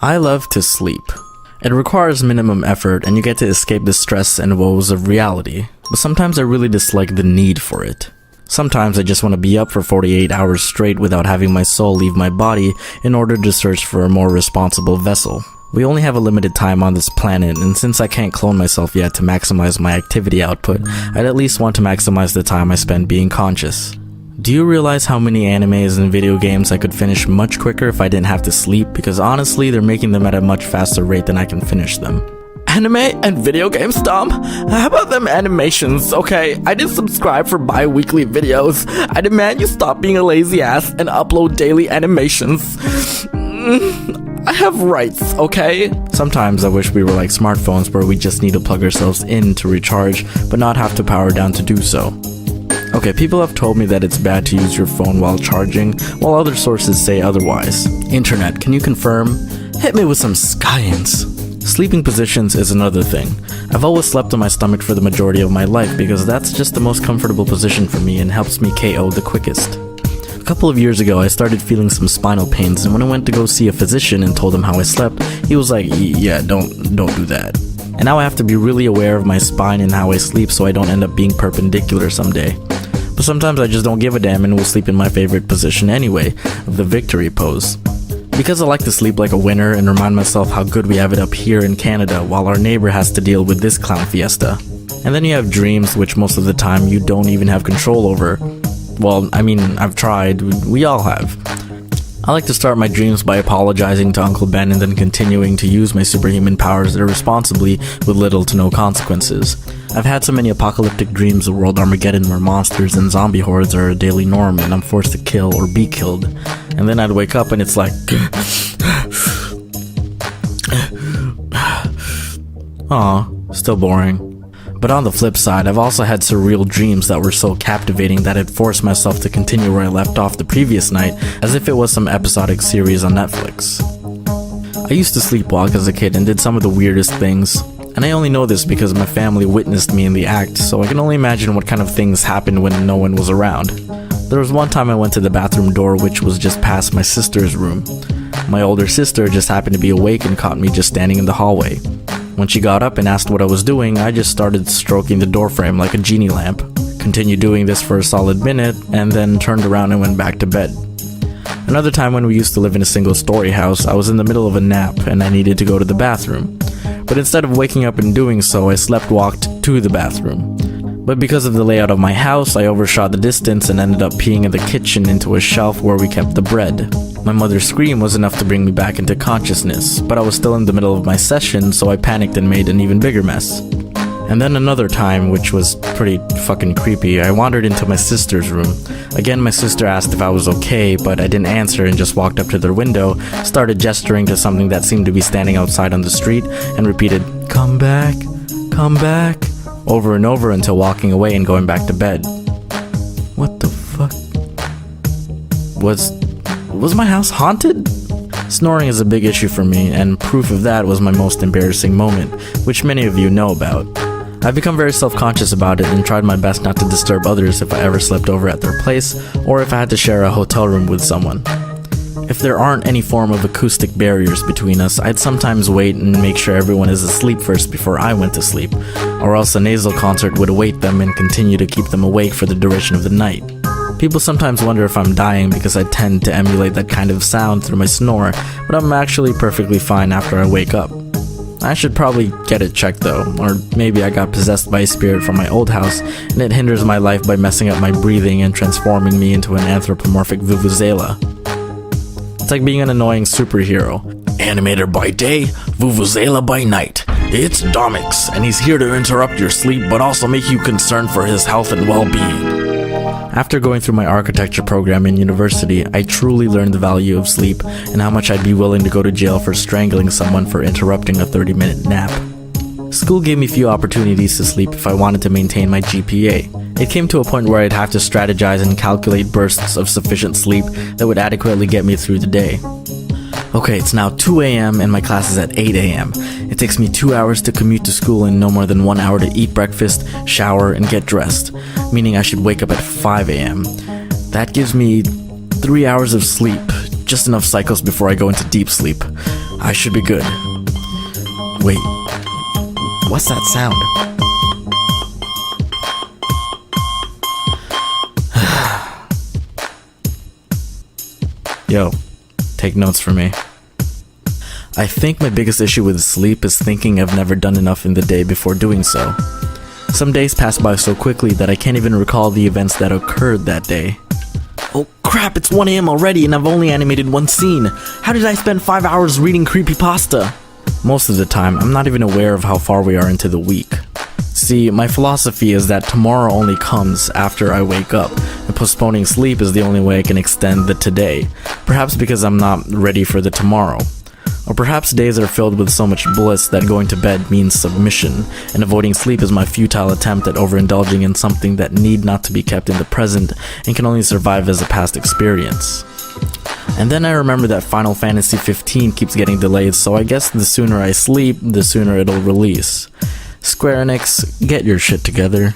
I love to sleep. It requires minimum effort and you get to escape the stress and woes of reality, but sometimes I really dislike the need for it. Sometimes I just want to be up for 48 hours straight without having my soul leave my body in order to search for a more responsible vessel. We only have a limited time on this planet, and since I can't clone myself yet to maximize my activity output, I'd at least want to maximize the time I spend being conscious. Do you realize how many animes and video games I could finish much quicker if I didn't have to sleep? Because honestly, they're making them at a much faster rate than I can finish them. Anime and video games, Dom? How about them animations, okay? I didn't subscribe for bi-weekly videos. I demand you stop being a lazy ass and upload daily animations. I have rights, okay? Sometimes I wish we were like smartphones where we just need to plug ourselves in to recharge, but not have to power down to do so. Okay, people have told me that it's bad to use your phone while charging, while other sources say otherwise. Internet, can you confirm? Hit me with some science. Sleeping positions is another thing. I've always slept on my stomach for the majority of my life because that's just the most comfortable position for me and helps me KO the quickest. A couple of years ago, I started feeling some spinal pains, and when I went to go see a physician and told him how I slept, he was like, yeah, don't do that. And now I have to be really aware of my spine and how I sleep so I don't end up being perpendicular someday. But sometimes I just don't give a damn and will sleep in my favorite position anyway, the victory pose. Because I like to sleep like a winner and remind myself how good we have it up here in Canada while our neighbor has to deal with this clown fiesta. And then you have dreams which most of the time you don't even have control over. Well, I mean, I've tried, we all have. I like to start my dreams by apologizing to Uncle Ben and then continuing to use my superhuman powers irresponsibly with little to no consequences. I've had so many apocalyptic dreams of World Armageddon where monsters and zombie hordes are a daily norm and I'm forced to kill or be killed. And then I'd wake up and it's like... Aw, still boring. But on the flip side, I've also had surreal dreams that were so captivating that I'd forced myself to continue where I left off the previous night, as if it was some episodic series on Netflix. I used to sleepwalk as a kid and did some of the weirdest things, and I only know this because my family witnessed me in the act, so I can only imagine what kind of things happened when no one was around. There was one time I went to the bathroom door, which was just past my sister's room. My older sister just happened to be awake and caught me just standing in the hallway. When she got up and asked what I was doing, I just started stroking the doorframe like a genie lamp, continued doing this for a solid minute, and then turned around and went back to bed. Another time when we used to live in a single-story house, I was in the middle of a nap and I needed to go to the bathroom. But instead of waking up and doing so, I slept-walked to the bathroom. But because of the layout of my house, I overshot the distance and ended up peeing in the kitchen into a shelf where we kept the bread. My mother's scream was enough to bring me back into consciousness, but I was still in the middle of my session, so I panicked and made an even bigger mess. And then another time, which was pretty fucking creepy, I wandered into my sister's room. Again, my sister asked if I was okay, but I didn't answer and just walked up to their window, started gesturing to something that seemed to be standing outside on the street, and repeated, "Come back, come back," over and over until walking away and going back to bed. What the fuck? Was my house haunted? Snoring is a big issue for me, and proof of that was my most embarrassing moment, which many of you know about. I've become very self-conscious about it and tried my best not to disturb others if I ever slept over at their place, or if I had to share a hotel room with someone. If there aren't any form of acoustic barriers between us, I'd sometimes wait and make sure everyone is asleep first before I went to sleep, or else a nasal concert would await them and continue to keep them awake for the duration of the night. People sometimes wonder if I'm dying because I tend to emulate that kind of sound through my snore, but I'm actually perfectly fine after I wake up. I should probably get it checked though, or maybe I got possessed by a spirit from my old house and it hinders my life by messing up my breathing and transforming me into an anthropomorphic vuvuzela. It's like being an annoying superhero. Animator by day, vuvuzela by night. It's Domics, and he's here to interrupt your sleep but also make you concerned for his health and well-being. After going through my architecture program in university, I truly learned the value of sleep and how much I'd be willing to go to jail for strangling someone for interrupting a 30-minute nap. School gave me few opportunities to sleep if I wanted to maintain my GPA. It came to a point where I'd have to strategize and calculate bursts of sufficient sleep that would adequately get me through the day. Okay, it's now 2 a.m. and my class is at 8 a.m. It takes me 2 hours to commute to school and no more than 1 hour to eat breakfast, shower, and get dressed, meaning I should wake up at 5 a.m. That gives me 3 hours of sleep, just enough cycles before I go into deep sleep. I should be good. Wait, what's that sound? Yo, take notes for me. I think my biggest issue with sleep is thinking I've never done enough in the day before doing so. Some days pass by so quickly that I can't even recall the events that occurred that day. Oh crap, it's 1 AM already and I've only animated one scene. How did I spend 5 hours reading creepypasta? Most of the time, I'm not even aware of how far we are into the week. See, my philosophy is that tomorrow only comes after I wake up, and postponing sleep is the only way I can extend the today. Perhaps because I'm not ready for the tomorrow. Or perhaps days are filled with so much bliss that going to bed means submission, and avoiding sleep is my futile attempt at overindulging in something that need not to be kept in the present and can only survive as a past experience. And then I remember that Final Fantasy 15 keeps getting delayed, so I guess the sooner I sleep, the sooner it'll release. Square Enix, get your shit together.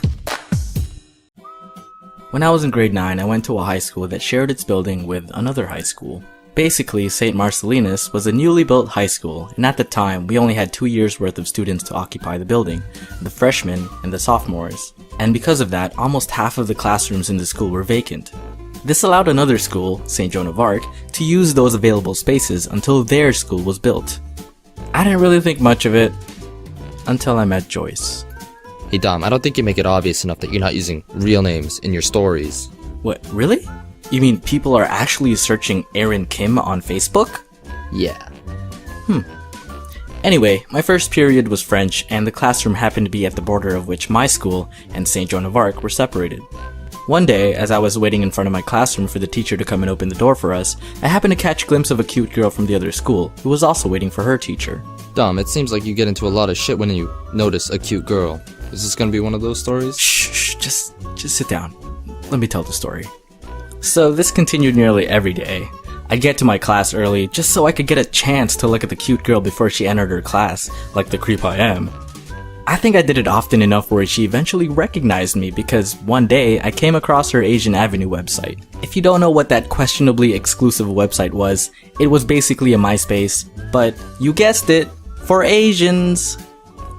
When I was in grade 9, I went to a high school that shared its building with another high school. Basically, St. Marcellinus was a newly built high school, and at the time, we only had 2 years worth of students to occupy the building, the freshmen and the sophomores. And because of that, almost half of the classrooms in the school were vacant. This allowed another school, St. Joan of Arc, to use those available spaces until their school was built. I didn't really think much of it, until I met Joyce. Hey Dom, I don't think you make it obvious enough that you're not using real names in your stories. What, really? You mean people are actually searching Aaron Kim on Facebook? Yeah. Anyway, my first period was French, and the classroom happened to be at the border of which my school and St. Joan of Arc were separated. One day, as I was waiting in front of my classroom for the teacher to come and open the door for us, I happened to catch a glimpse of a cute girl from the other school, who was also waiting for her teacher. Dom, it seems like you get into a lot of shit when you notice a cute girl. Is this gonna be one of those stories? Shh, just sit down. Let me tell the story. So this continued nearly every day. I'd get to my class early just so I could get a chance to look at the cute girl before she entered her class, like the creep I am. I think I did it often enough where she eventually recognized me because one day I came across her Asian Avenue website. If you don't know what that questionably exclusive website was, it was basically a MySpace, but you guessed it, for Asians.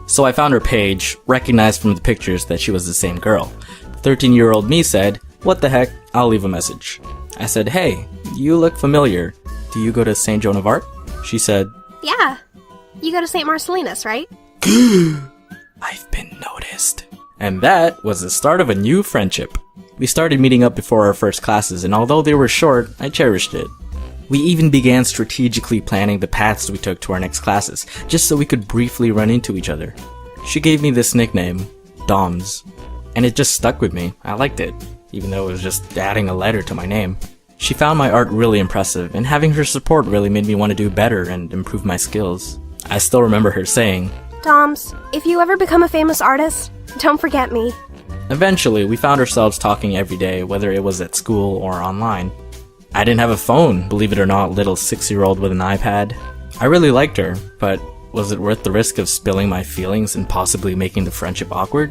So I found her page, recognized from the pictures that she was the same girl. 13-year-old me said, "What the heck, I'll leave a message." I said, "Hey, you look familiar. Do you go to St. Joan of Arc?" She said, "Yeah. You go to St. Marcellinus, right?" "I've been noticed." And that was the start of a new friendship. We started meeting up before our first classes, and although they were short, I cherished it. We even began strategically planning the paths we took to our next classes, just so we could briefly run into each other. She gave me this nickname, Doms, and it just stuck with me. I liked it, even though it was just adding a letter to my name. She found my art really impressive, and having her support really made me want to do better and improve my skills. I still remember her saying, "Doms, if you ever become a famous artist, don't forget me." Eventually, we found ourselves talking every day, whether it was at school or online. I didn't have a phone, believe it or not, little 6-year-old with an iPad. I really liked her, but was it worth the risk of spilling my feelings and possibly making the friendship awkward?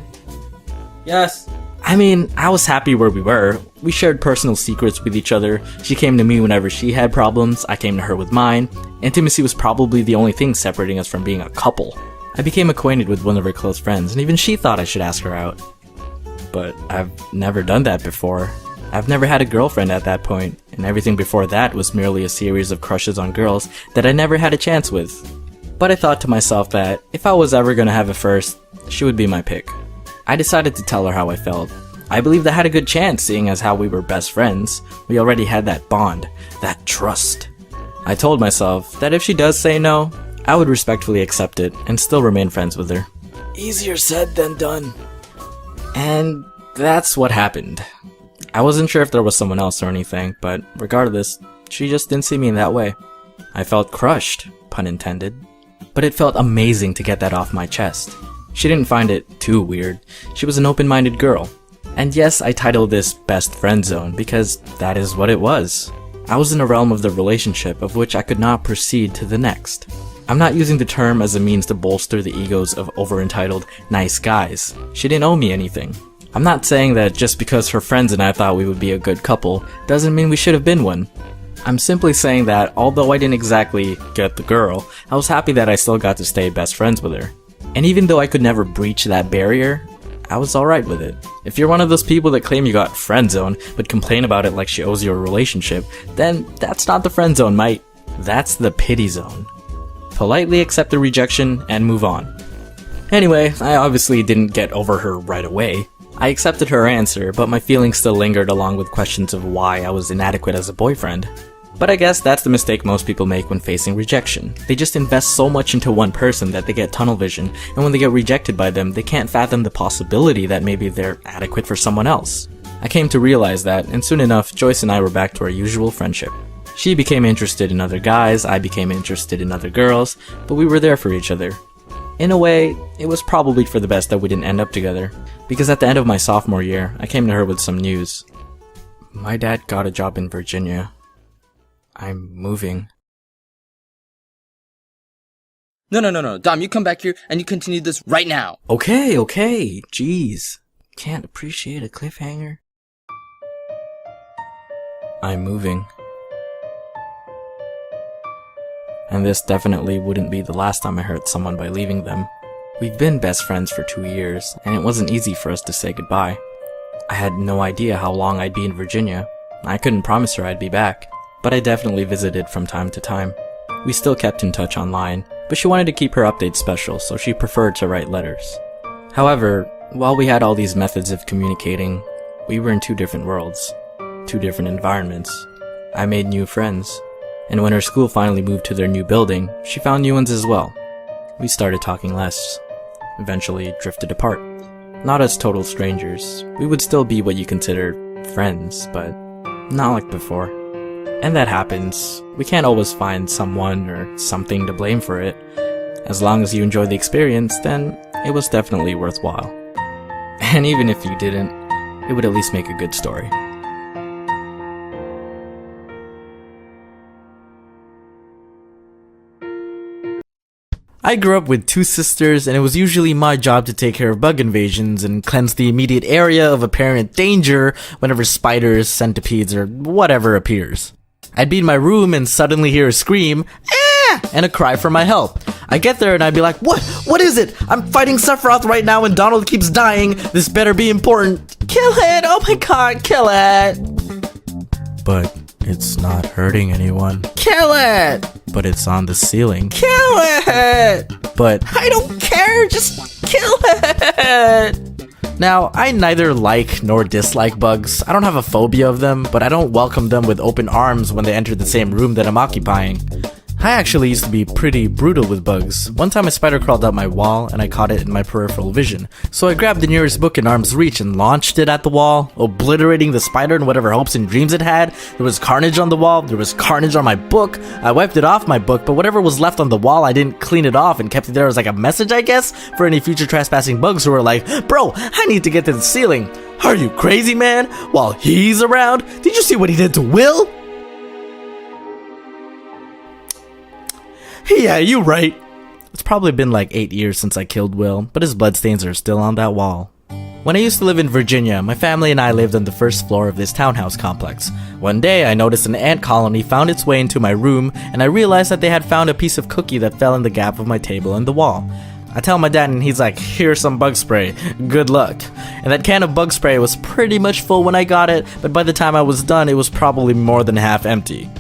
Yes. I mean, I was happy where we were. We shared personal secrets with each other. She came to me whenever she had problems, I came to her with mine. Intimacy was probably the only thing separating us from being a couple. I became acquainted with one of her close friends, and even she thought I should ask her out. But I've never done that before. I've never had a girlfriend at that point, and everything before that was merely a series of crushes on girls that I never had a chance with. But I thought to myself that if I was ever gonna have a first, she would be my pick. I decided to tell her how I felt. I believed I had a good chance, seeing as how we were best friends. We already had that bond, that trust. I told myself that if she does say no, I would respectfully accept it and still remain friends with her. Easier said than done. And that's what happened. I wasn't sure if there was someone else or anything, but regardless, she just didn't see me in that way. I felt crushed, pun intended. But it felt amazing to get that off my chest. She didn't find it too weird. She was an open-minded girl. And yes, I titled this Best Friend Zone because that is what it was. I was in a realm of the relationship of which I could not proceed to the next. I'm not using the term as a means to bolster the egos of over-entitled nice guys. She didn't owe me anything. I'm not saying that just because her friends and I thought we would be a good couple doesn't mean we should have been one. I'm simply saying that although I didn't exactly get the girl, I was happy that I still got to stay best friends with her. And even though I could never breach that barrier, I was alright with it. If you're one of those people that claim you got friend zoned, but complain about it like she owes you a relationship, then that's not the friend zone, mate. That's the pity zone. Politely accept the rejection and move on. Anyway, I obviously didn't get over her right away. I accepted her answer, but my feelings still lingered along with questions of why I was inadequate as a boyfriend. But I guess that's the mistake most people make when facing rejection. They just invest so much into one person that they get tunnel vision, and when they get rejected by them, they can't fathom the possibility that maybe they're adequate for someone else. I came to realize that, and soon enough, Joyce and I were back to our usual friendship. She became interested in other guys, I became interested in other girls, but we were there for each other. In a way, it was probably for the best that we didn't end up together, because at the end of my sophomore year, I came to her with some news. My dad got a job in Virginia. I'm moving. No. Dom, you come back here and you continue this right now. Okay. Jeez. Can't appreciate a cliffhanger. I'm moving. And this definitely wouldn't be the last time I hurt someone by leaving them. We've been best friends for 2 years, and it wasn't easy for us to say goodbye. I had no idea how long I'd be in Virginia. I couldn't promise her I'd be back, but I definitely visited from time to time. We still kept in touch online, but she wanted to keep her updates special, so she preferred to write letters. However, while we had all these methods of communicating, we were in 2 different worlds, 2 different environments. I made new friends, and when her school finally moved to their new building, she found new ones as well. We started talking less, eventually drifted apart. Not as total strangers, we would still be what you consider friends, but not like before. And that happens. We can't always find someone or something to blame for it. As long as you enjoy the experience, then it was definitely worthwhile. And even if you didn't, it would at least make a good story. I grew up with 2 sisters, and it was usually my job to take care of bug invasions and cleanse the immediate area of apparent danger whenever spiders, centipedes, or whatever appears. I'd be in my room and suddenly hear a scream, "Ah!" and a cry for my help. I get there and I'd be like, What is it? I'm fighting Sephiroth right now and Donald keeps dying. This better be important. Kill it! Oh my god, kill it! But it's not hurting anyone. Kill it! But it's on the ceiling. Kill it! But I don't care, just kill it! Now, I neither like nor dislike bugs. I don't have a phobia of them, but I don't welcome them with open arms when they enter the same room that I'm occupying. I actually used to be pretty brutal with bugs. One time a spider crawled up my wall and I caught it in my peripheral vision. So I grabbed the nearest book in arm's reach and launched it at the wall, obliterating the spider and whatever hopes and dreams it had. There was carnage on the wall, there was carnage on my book. I wiped it off my book, but whatever was left on the wall, I didn't clean it off and kept it there as like a message, I guess, for any future trespassing bugs who were like, "Bro, I need to get to the ceiling." Are you crazy, man? While he's around? Did you see what he did to Will? Yeah, you right. It's probably been like 8 years since I killed Will, but his bloodstains are still on that wall. When I used to live in Virginia, my family and I lived on the first floor of this townhouse complex. One day, I noticed an ant colony found its way into my room, and I realized that they had found a piece of cookie that fell in the gap of my table and the wall. I tell my dad and he's like, "Here's some bug spray, good luck." And that can of bug spray was pretty much full when I got it, but by the time I was done, it was probably more than half empty.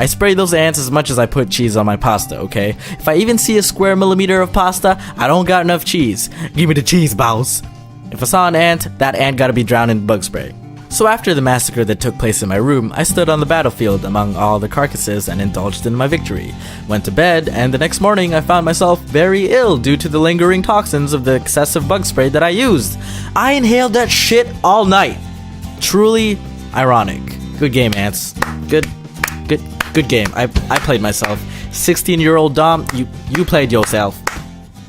I spray those ants as much as I put cheese on my pasta, okay? If I even see a square millimeter of pasta, I don't got enough cheese. Give me the cheese, boss. If I saw an ant, that ant gotta be drowned in bug spray. So after the massacre that took place in my room, I stood on the battlefield among all the carcasses and indulged in my victory. Went to bed, and the next morning I found myself very ill due to the lingering toxins of the excessive bug spray that I used. I inhaled that shit all night. Truly ironic. Good game, ants. Good game. I played myself. 16-year-old Dom, you played yourself.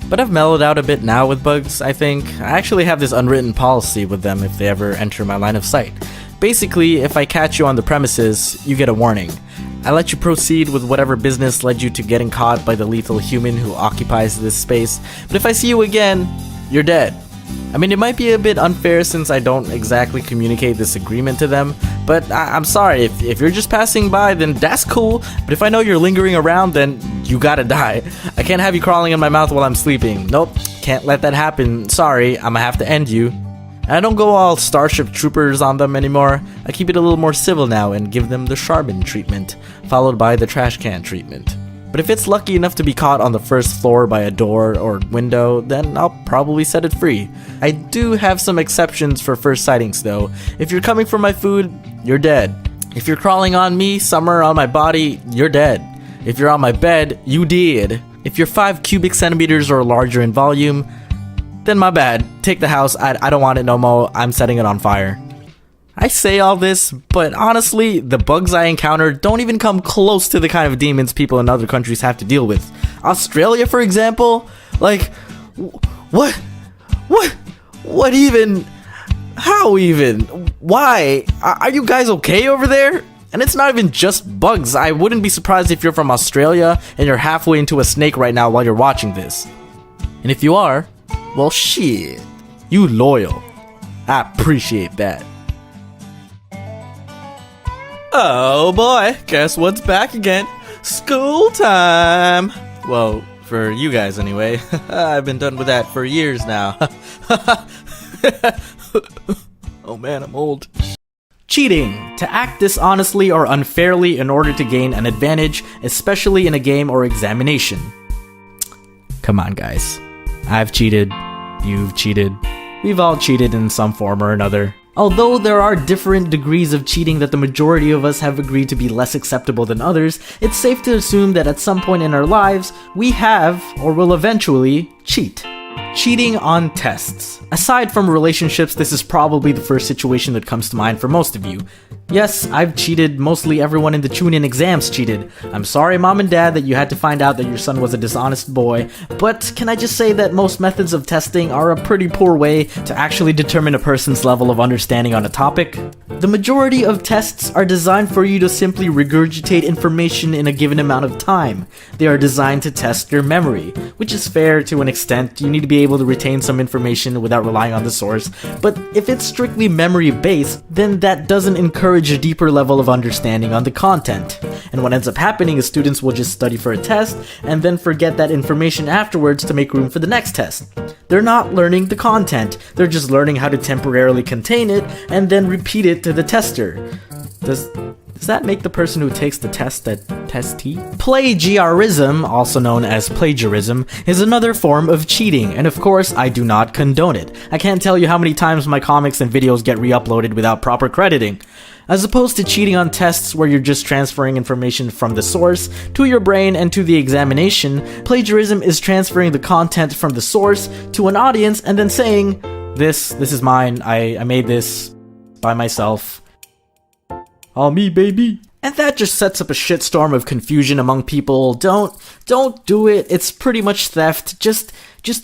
But I've mellowed out a bit now with bugs, I think. I actually have this unwritten policy with them if they ever enter my line of sight. Basically, if I catch you on the premises, you get a warning. I let you proceed with whatever business led you to getting caught by the lethal human who occupies this space, but if I see you again, you're dead. I mean, it might be a bit unfair since I don't exactly communicate this agreement to them, but I'm sorry, if you're just passing by, then that's cool, but if I know you're lingering around, then you gotta die. I can't have you crawling in my mouth while I'm sleeping. Nope, can't let that happen. Sorry, I'ma have to end you. And I don't go all Starship Troopers on them anymore. I keep it a little more civil now and give them the Charmin treatment, followed by the trash can treatment. But if it's lucky enough to be caught on the first floor by a door or window, then I'll probably set it free. I do have some exceptions for first sightings though. If you're coming for my food, you're dead. If you're crawling on me, somewhere on my body, you're dead. If you're on my bed, you did. If you're 5 cubic centimeters or larger in volume, then my bad. Take the house, I don't want it no more, I'm setting it on fire. I say all this, but honestly, the bugs I encounter don't even come close to the kind of demons people in other countries have to deal with. Australia, for example? Like, what even? How even? Why? Are you guys okay over there? And it's not even just bugs. I wouldn't be surprised if you're from Australia and you're halfway into a snake right now while you're watching this. And if you are, well shit, you loyal. I appreciate that. Oh boy, guess what's back again? School time! Well, for you guys anyway. I've been done with that for years now. Oh man, I'm old. Cheating. To act dishonestly or unfairly in order to gain an advantage, especially in a game or examination. Come on guys. I've cheated. You've cheated. We've all cheated in some form or another. Although there are different degrees of cheating that the majority of us have agreed to be less acceptable than others, it's safe to assume that at some point in our lives, we have, or will eventually, cheat. Cheating on tests. Aside from relationships, this is probably the first situation that comes to mind for most of you. Yes, I've cheated. Mostly everyone in the tune-in exams cheated. I'm sorry, mom and dad, that you had to find out that your son was a dishonest boy, but can I just say that most methods of testing are a pretty poor way to actually determine a person's level of understanding on a topic? The majority of tests are designed for you to simply regurgitate information in a given amount of time. They are designed to test your memory, which is fair to an extent. You need to be able to retain some information without relying on the source, but if it's strictly memory-based, then that doesn't encourage a deeper level of understanding on the content. And what ends up happening is students will just study for a test and then forget that information afterwards to make room for the next test. They're not learning the content, they're just learning how to temporarily contain it and then repeat it to the tester. Does that make the person who takes the test a testee? Plagiarism, also known as plagiarism, is another form of cheating, and of course, I do not condone it. I can't tell you how many times my comics and videos get re-uploaded without proper crediting. As opposed to cheating on tests where you're just transferring information from the source to your brain and to the examination, plagiarism is transferring the content from the source to an audience and then saying, this is mine, I made this by myself. All me, baby. And that just sets up a shitstorm of confusion among people. Don't do it. It's pretty much theft. Just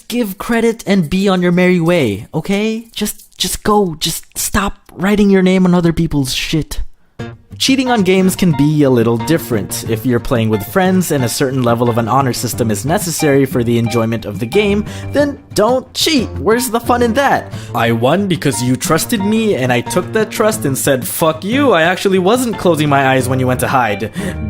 give credit and be on your merry way, okay? Just go. Just stop writing your name on other people's shit. Cheating on games can be a little different. If you're playing with friends and a certain level of an honor system is necessary for the enjoyment of the game, then don't cheat. Where's the fun in that? I won because you trusted me and I took that trust and said, fuck you, I actually wasn't closing my eyes when you went to hide,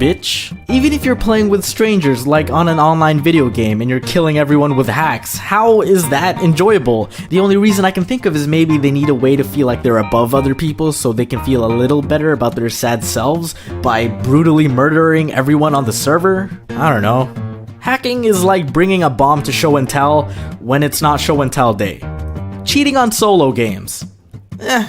bitch. Even if you're playing with strangers, like on an online video game, and you're killing everyone with hacks, how is that enjoyable? The only reason I can think of is maybe they need a way to feel like they're above other people so they can feel a little better about their sad selves by brutally murdering everyone on the server? I don't know. Hacking is like bringing a bomb to show and tell when it's not show and tell day. Cheating on solo games.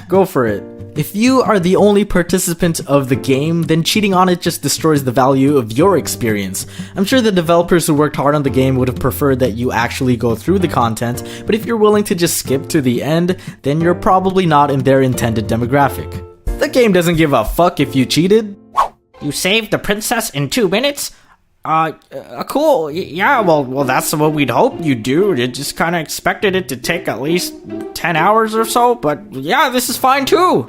Go for it. If you are the only participant of the game, then cheating on it just destroys the value of your experience. I'm sure the developers who worked hard on the game would have preferred that you actually go through the content, but if you're willing to just skip to the end, then you're probably not in their intended demographic. The game doesn't give a fuck if you cheated. You saved the princess in 2 minutes? Cool. Yeah, well, that's what we'd hope you'd do. You just kind of expected it to take at least 10 hours or so, but yeah, this is fine too.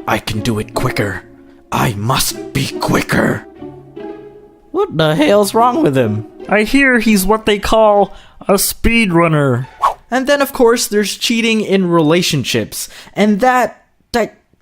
I can do it quicker. I must be quicker. What the hell's wrong with him? I hear he's what they call a speedrunner. And then, of course, there's cheating in relationships. And that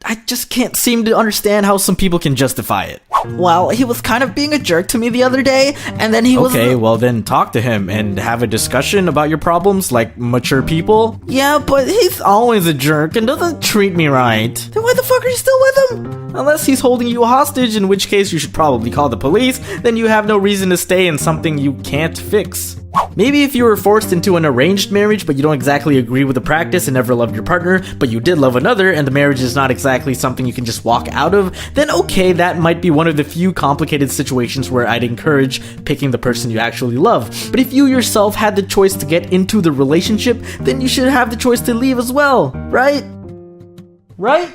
I just can't seem to understand how some people can justify it. Well, he was kind of being a jerk to me the other day, and then he was... Okay, well then talk to him and have a discussion about your problems like mature people. Yeah, but he's always a jerk and doesn't treat me right. Then why the fuck are you still with him? Unless he's holding you hostage, in which case you should probably call the police, then you have no reason to stay in something you can't fix. Maybe if you were forced into an arranged marriage, but you don't exactly agree with the practice and never loved your partner, but you did love another, and the marriage is not exactly something you can just walk out of, then okay, that might be one of the few complicated situations where I'd encourage picking the person you actually love. But if you yourself had the choice to get into the relationship, then you should have the choice to leave as well, right? Right?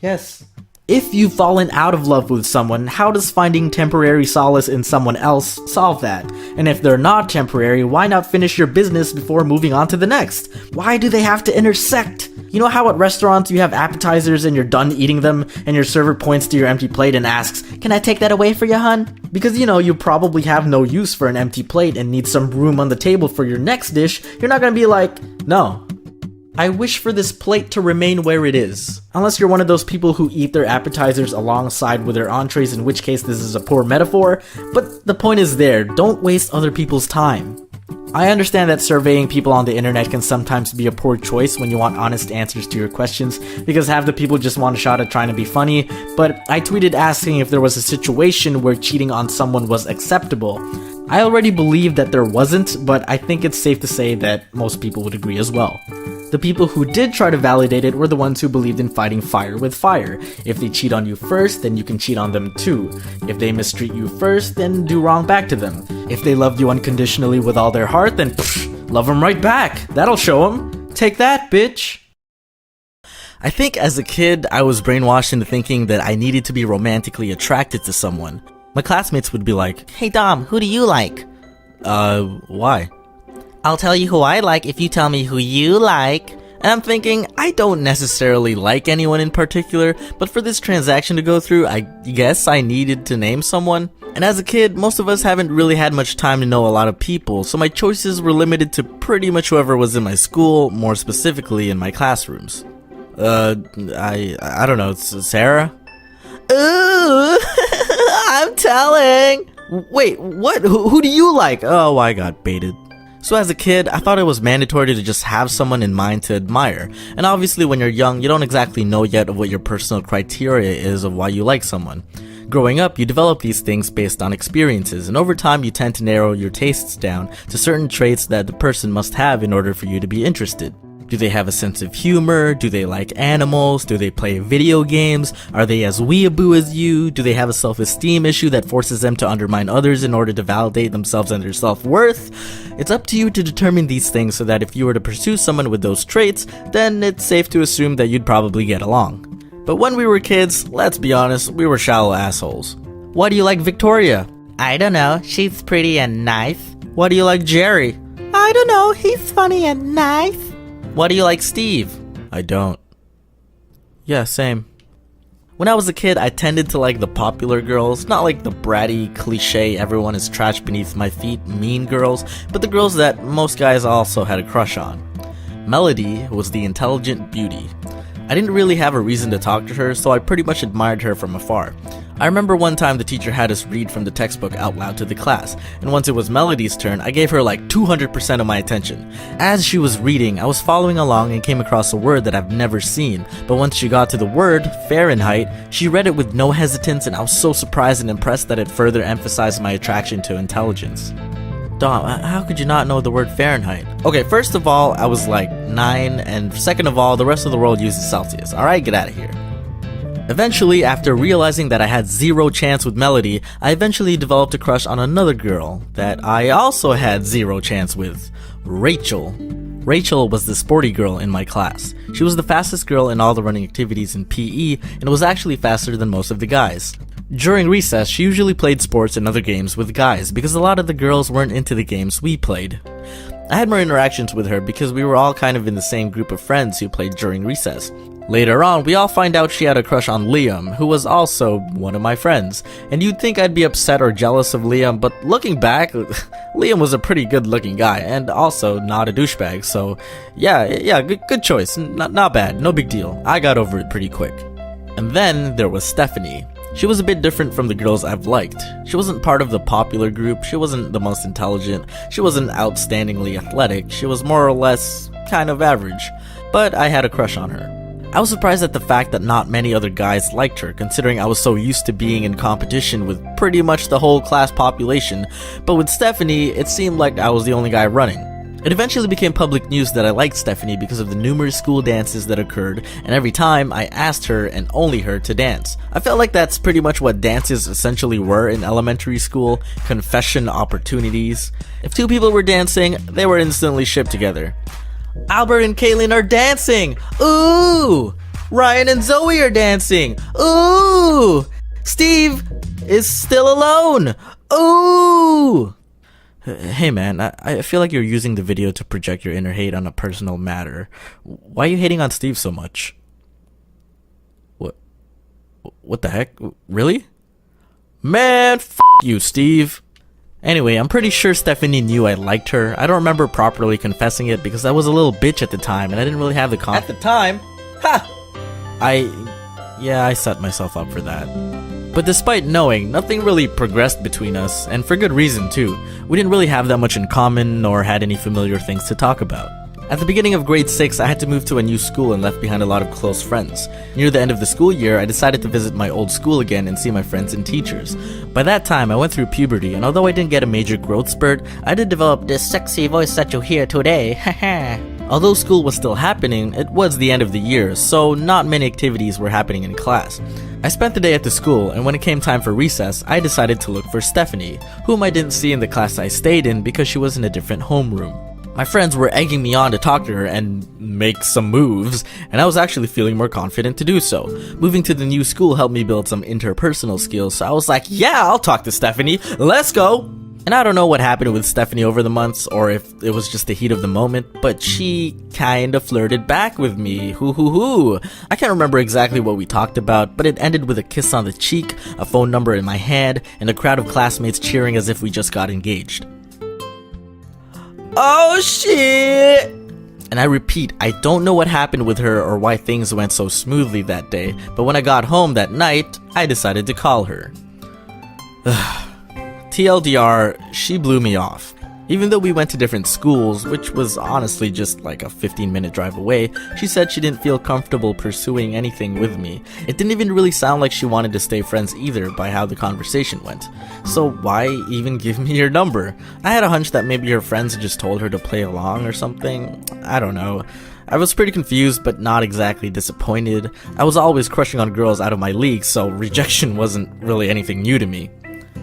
Yes. If you've fallen out of love with someone, how does finding temporary solace in someone else solve that? And if they're not temporary, why not finish your business before moving on to the next? Why do they have to intersect? You know how at restaurants you have appetizers and you're done eating them, and your server points to your empty plate and asks, "Can I take that away for you, hun?" Because you probably have no use for an empty plate and need some room on the table for your next dish. You're not gonna be like, "No, I wish for this plate to remain where it is." Unless you're one of those people who eat their appetizers alongside with their entrees, in which case this is a poor metaphor, but the point is there, don't waste other people's time. I understand that surveying people on the internet can sometimes be a poor choice when you want honest answers to your questions, because half the people just want a shot at trying to be funny, but I tweeted asking if there was a situation where cheating on someone was acceptable. I already believe that there wasn't, but I think it's safe to say that most people would agree as well. The people who did try to validate it were the ones who believed in fighting fire with fire. If they cheat on you first, then you can cheat on them too. If they mistreat you first, then do wrong back to them. If they loved you unconditionally with all their heart, then love them right back. That'll show them. Take that, bitch. I think as a kid, I was brainwashed into thinking that I needed to be romantically attracted to someone. My classmates would be like, "Hey Dom, who do you like?" Why? "I'll tell you who I like if you tell me who you like." And I'm thinking, I don't necessarily like anyone in particular, but for this transaction to go through, I guess I needed to name someone. And as a kid, most of us haven't really had much time to know a lot of people, so my choices were limited to pretty much whoever was in my school, more specifically in my classrooms. I don't know, Sarah? Ooh, I'm telling. Wait, what? Who do you like? Oh, I got baited. So as a kid, I thought it was mandatory to just have someone in mind to admire. And obviously when you're young, you don't exactly know yet of what your personal criteria is of why you like someone. Growing up, you develop these things based on experiences, and over time you tend to narrow your tastes down to certain traits that the person must have in order for you to be interested. Do they have a sense of humor? Do they like animals? Do they play video games? Are they as weeaboo as you? Do they have a self-esteem issue that forces them to undermine others in order to validate themselves and their self-worth? It's up to you to determine these things so that if you were to pursue someone with those traits, then it's safe to assume that you'd probably get along. But when we were kids, let's be honest, we were shallow assholes. Why do you like Victoria? I don't know, she's pretty and nice. Why do you like Jerry? I don't know, he's funny and nice. Why do you like Steve? I don't. Yeah, same. When I was a kid, I tended to like the popular girls, not like the bratty, cliche, everyone is trash beneath my feet, mean girls, but the girls that most guys also had a crush on. Melody was the intelligent beauty. I didn't really have a reason to talk to her, so I pretty much admired her from afar. I remember one time the teacher had us read from the textbook out loud to the class, and once it was Melody's turn, I gave her like 200% of my attention. As she was reading, I was following along and came across a word that I've never seen, but once she got to the word, Fahrenheit, she read it with no hesitance, and I was so surprised and impressed that it further emphasized my attraction to intelligence. Dom, how could you not know the word Fahrenheit? Okay, first of all, I was like 9, and second of all, the rest of the world uses Celsius. Alright, get out of here. Eventually, after realizing that I had zero chance with Melody, I eventually developed a crush on another girl that I also had zero chance with, Rachel. Rachel was the sporty girl in my class. She was the fastest girl in all the running activities in PE, and was actually faster than most of the guys. During recess, she usually played sports and other games with guys because a lot of the girls weren't into the games we played. I had more interactions with her because we were all kind of in the same group of friends who played during recess. Later on, we all find out she had a crush on Liam, who was also one of my friends. And you'd think I'd be upset or jealous of Liam, but looking back, Liam was a pretty good looking guy, and also not a douchebag, so yeah, good choice. Not bad, no big deal. I got over it pretty quick. And then there was Stephanie. She was a bit different from the girls I've liked. She wasn't part of the popular group, she wasn't the most intelligent, she wasn't outstandingly athletic, she was more or less kind of average. But I had a crush on her. I was surprised at the fact that not many other guys liked her, considering I was so used to being in competition with pretty much the whole class population, but with Stephanie, it seemed like I was the only guy running. It eventually became public news that I liked Stephanie because of the numerous school dances that occurred, and every time I asked her and only her to dance. I felt like that's pretty much what dances essentially were in elementary school, confession opportunities. If two people were dancing, they were instantly shipped together. Albert and Kaylin are dancing! Ooh! Ryan and Zoe are dancing! Ooh! Steve is still alone! Ooh! Hey man, I feel like you're using the video to project your inner hate on a personal matter. Why are you hating on Steve so much? What the heck? Really? Man, f*** you, Steve. Anyway, I'm pretty sure Stephanie knew I liked her. I don't remember properly confessing it because I was a little bitch at the time and I didn't really have the confidence. At the time? Ha! I set myself up for that. But despite knowing, nothing really progressed between us, and for good reason too. We didn't really have that much in common, nor had any familiar things to talk about. At the beginning of grade 6, I had to move to a new school and left behind a lot of close friends. Near the end of the school year, I decided to visit my old school again and see my friends and teachers. By that time, I went through puberty, and although I didn't get a major growth spurt, I did develop this sexy voice that you hear today, haha. Although school was still happening, it was the end of the year, so not many activities were happening in class. I spent the day at the school, and when it came time for recess, I decided to look for Stephanie, whom I didn't see in the class I stayed in because she was in a different homeroom. My friends were egging me on to talk to her and make some moves, and I was actually feeling more confident to do so. Moving to the new school helped me build some interpersonal skills, so I was like, yeah, I'll talk to Stephanie, let's go! And I don't know what happened with Stephanie over the months, or if it was just the heat of the moment, but she kinda flirted back with me, hoo. I can't remember exactly what we talked about, but it ended with a kiss on the cheek, a phone number in my hand, and a crowd of classmates cheering as if we just got engaged. Oh shit! And I repeat, I don't know what happened with her or why things went so smoothly that day, but when I got home that night, I decided to call her. TLDR, she blew me off. Even though we went to different schools, which was honestly just like a 15-minute drive away, she said she didn't feel comfortable pursuing anything with me. It didn't even really sound like she wanted to stay friends either by how the conversation went. So why even give me your number? I had a hunch that maybe her friends had just told her to play along or something. I don't know. I was pretty confused, but not exactly disappointed. I was always crushing on girls out of my league, so rejection wasn't really anything new to me.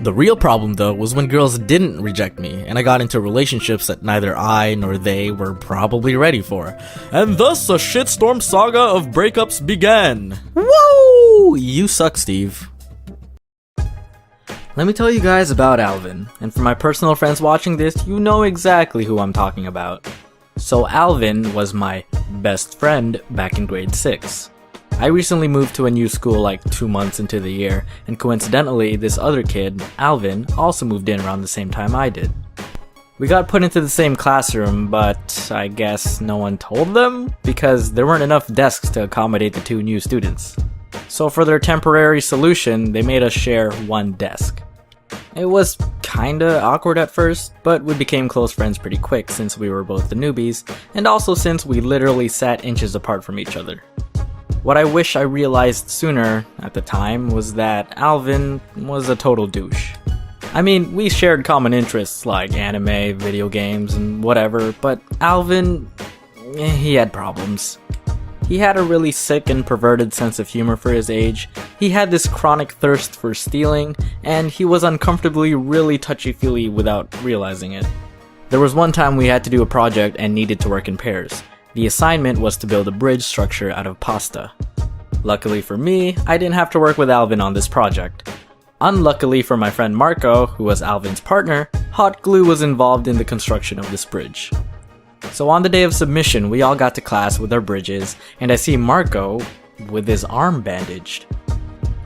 The real problem though was when girls didn't reject me, and I got into relationships that neither I nor they were probably ready for. And thus a shitstorm saga of breakups began. Woo! You suck, Steve. Let me tell you guys about Alvin, and for my personal friends watching this, you know exactly who I'm talking about. So Alvin was my best friend back in grade 6. I recently moved to a new school like 2 months into the year, and coincidentally, this other kid, Alvin, also moved in around the same time I did. We got put into the same classroom, but I guess no one told them, because there weren't enough desks to accommodate the 2 new students. So for their temporary solution, they made us share one desk. It was kinda awkward at first, but we became close friends pretty quick since we were both the newbies, and also since we literally sat inches apart from each other. What I wish I realized sooner at the time was that Alvin was a total douche. I mean, we shared common interests like anime, video games, and whatever, but Alvin, he had problems. He had a really sick and perverted sense of humor for his age, he had this chronic thirst for stealing, and he was uncomfortably really touchy-feely without realizing it. There was one time we had to do a project and needed to work in pairs. The assignment was to build a bridge structure out of pasta. Luckily for me, I didn't have to work with Alvin on this project. Unluckily for my friend Marco, who was Alvin's partner, hot glue was involved in the construction of this bridge. So on the day of submission, we all got to class with our bridges, and I see Marco with his arm bandaged.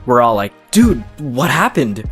We're all like, dude, what happened?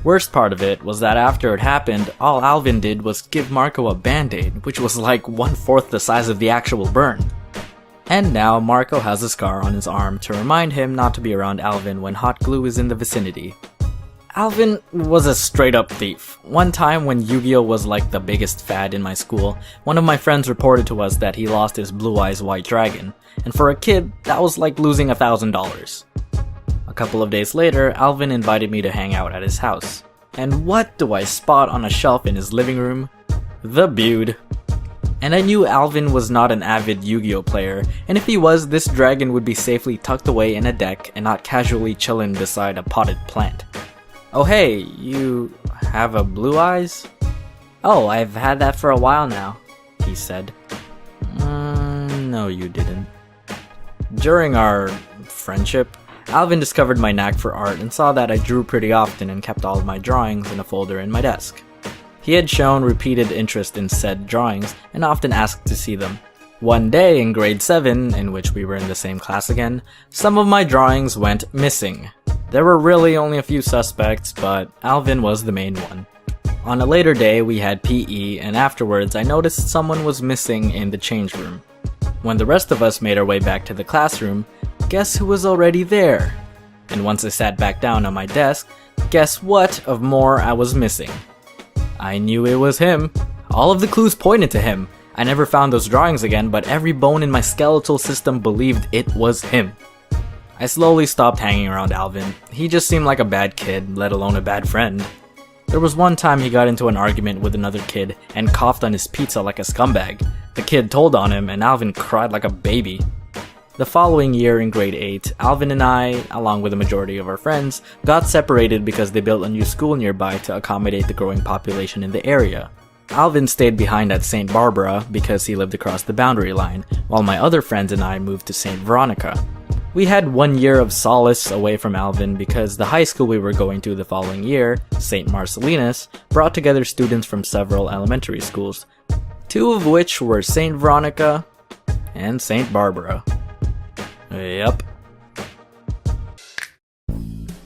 Worst part of it was that after it happened, all Alvin did was give Marco a band-aid, which was like 1/4 the size of the actual burn. And now Marco has a scar on his arm to remind him not to be around Alvin when hot glue is in the vicinity. Alvin was a straight up thief. One time when Yu-Gi-Oh was like the biggest fad in my school, one of my friends reported to us that he lost his Blue Eyes White Dragon, and for a kid, that was like losing $1,000. A couple of days later, Alvin invited me to hang out at his house. And what do I spot on a shelf in his living room? The Bude. And I knew Alvin was not an avid Yu-Gi-Oh player, and if he was, this dragon would be safely tucked away in a deck and not casually chillin' beside a potted plant. Oh hey, you have a Blue Eyes? Oh, I've had that for a while now, he said. No you didn't. During our friendship, Alvin discovered my knack for art and saw that I drew pretty often and kept all of my drawings in a folder in my desk. He had shown repeated interest in said drawings and often asked to see them. One day in grade 7, in which we were in the same class again, some of my drawings went missing. There were really only a few suspects, but Alvin was the main one. On a later day, we had PE, and afterwards I noticed someone was missing in the change room. When the rest of us made our way back to the classroom, guess who was already there? And once I sat back down on my desk, guess what of more I was missing? I knew it was him. All of the clues pointed to him. I never found those drawings again, but every bone in my skeletal system believed it was him. I slowly stopped hanging around Alvin. He just seemed like a bad kid, let alone a bad friend. There was one time he got into an argument with another kid and coughed on his pizza like a scumbag. The kid told on him and Alvin cried like a baby. The following year in grade 8, Alvin and I, along with the majority of our friends, got separated because they built a new school nearby to accommodate the growing population in the area. Alvin stayed behind at St. Barbara because he lived across the boundary line, while my other friends and I moved to St. Veronica. We had 1 year of solace away from Alvin because the high school we were going to the following year, St. Marcellinus, brought together students from several elementary schools, 2 of which were St. Veronica and St. Barbara. Yep.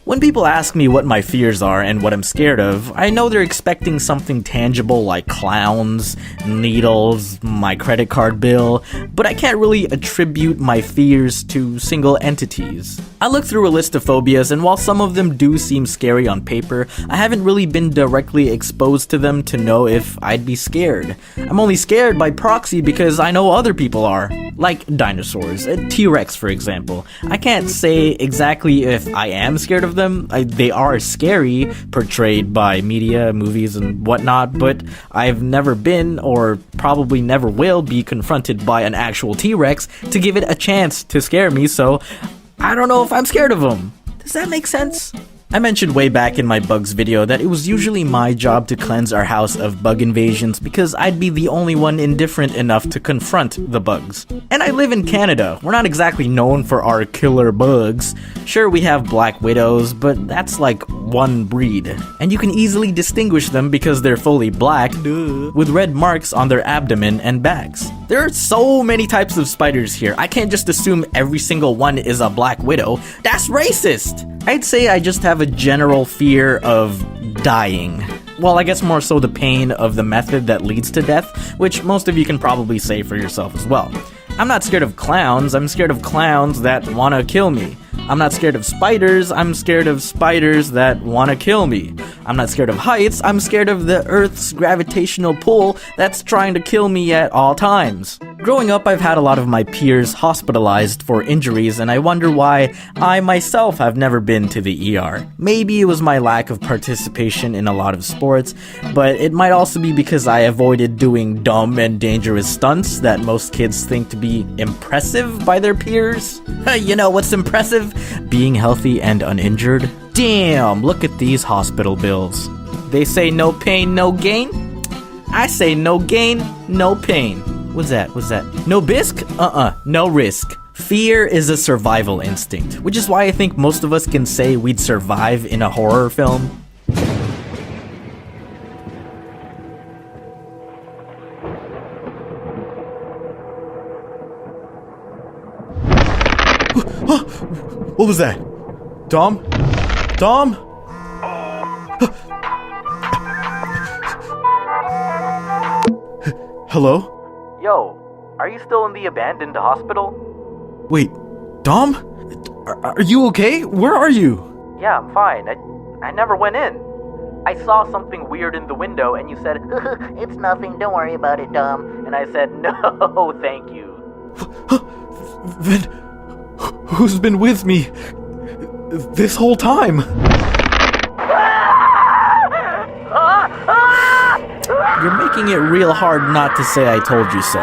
When people ask me what my fears are and what I'm scared of, I know they're expecting something tangible like clowns, needles, my credit card bill, but I can't really attribute my fears to single entities. I looked through a list of phobias, and while some of them do seem scary on paper, I haven't really been directly exposed to them to know if I'd be scared. I'm only scared by proxy because I know other people are. Like dinosaurs, a T-Rex for example. I can't say exactly if I am scared of them. They are scary, portrayed by media, movies, and whatnot, but I've never been, or probably never will be, confronted by an actual T-Rex to give it a chance to scare me, so I don't know if I'm scared of them. Does that make sense? I mentioned way back in my bugs video that it was usually my job to cleanse our house of bug invasions because I'd be the only one indifferent enough to confront the bugs. And I live in Canada. We're not exactly known for our killer bugs. Sure, we have black widows, but that's like one breed. And you can easily distinguish them because they're fully black, with red marks on their abdomen and backs. There are so many types of spiders here. I can't just assume every single one is a black widow. That's racist! I'd say I just have a general fear of dying. Well, I guess more so the pain of the method that leads to death, which most of you can probably say for yourself as well. I'm not scared of clowns, I'm scared of clowns that wanna kill me. I'm not scared of spiders, I'm scared of spiders that wanna kill me. I'm not scared of heights, I'm scared of the Earth's gravitational pull that's trying to kill me at all times. Growing up, I've had a lot of my peers hospitalized for injuries, and I wonder why I myself have never been to the ER. Maybe it was my lack of participation in a lot of sports, but it might also be because I avoided doing dumb and dangerous stunts that most kids think to be impressive by their peers. You know what's impressive? Being healthy and uninjured. Damn, look at these hospital bills. They say no pain, no gain. I say no gain, no pain. What's that? No bisque? No risk. Fear is a survival instinct, which is why I think most of us can say we'd survive in a horror film. What was that? Dom? Hello? Yo, are you still in the abandoned hospital? Wait, Dom? Are you okay? Where are you? Yeah, I'm fine. I never went in. I saw something weird in the window and you said, it's nothing, don't worry about it, Dom. And I said, no, thank you. Then, who's been with me this whole time? You're making it real hard not to say I told you so.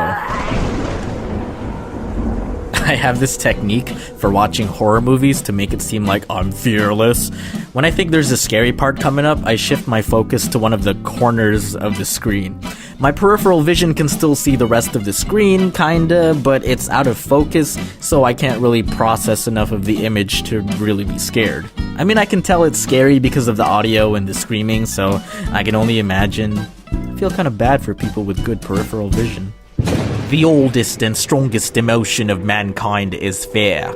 I have this technique for watching horror movies to make it seem like I'm fearless. When I think there's a scary part coming up, I shift my focus to one of the corners of the screen. My peripheral vision can still see the rest of the screen, kinda, but it's out of focus, so I can't really process enough of the image to really be scared. I mean, I can tell it's scary because of the audio and the screaming, so I can only imagine. I feel kind of bad for people with good peripheral vision. The oldest and strongest emotion of mankind is fear,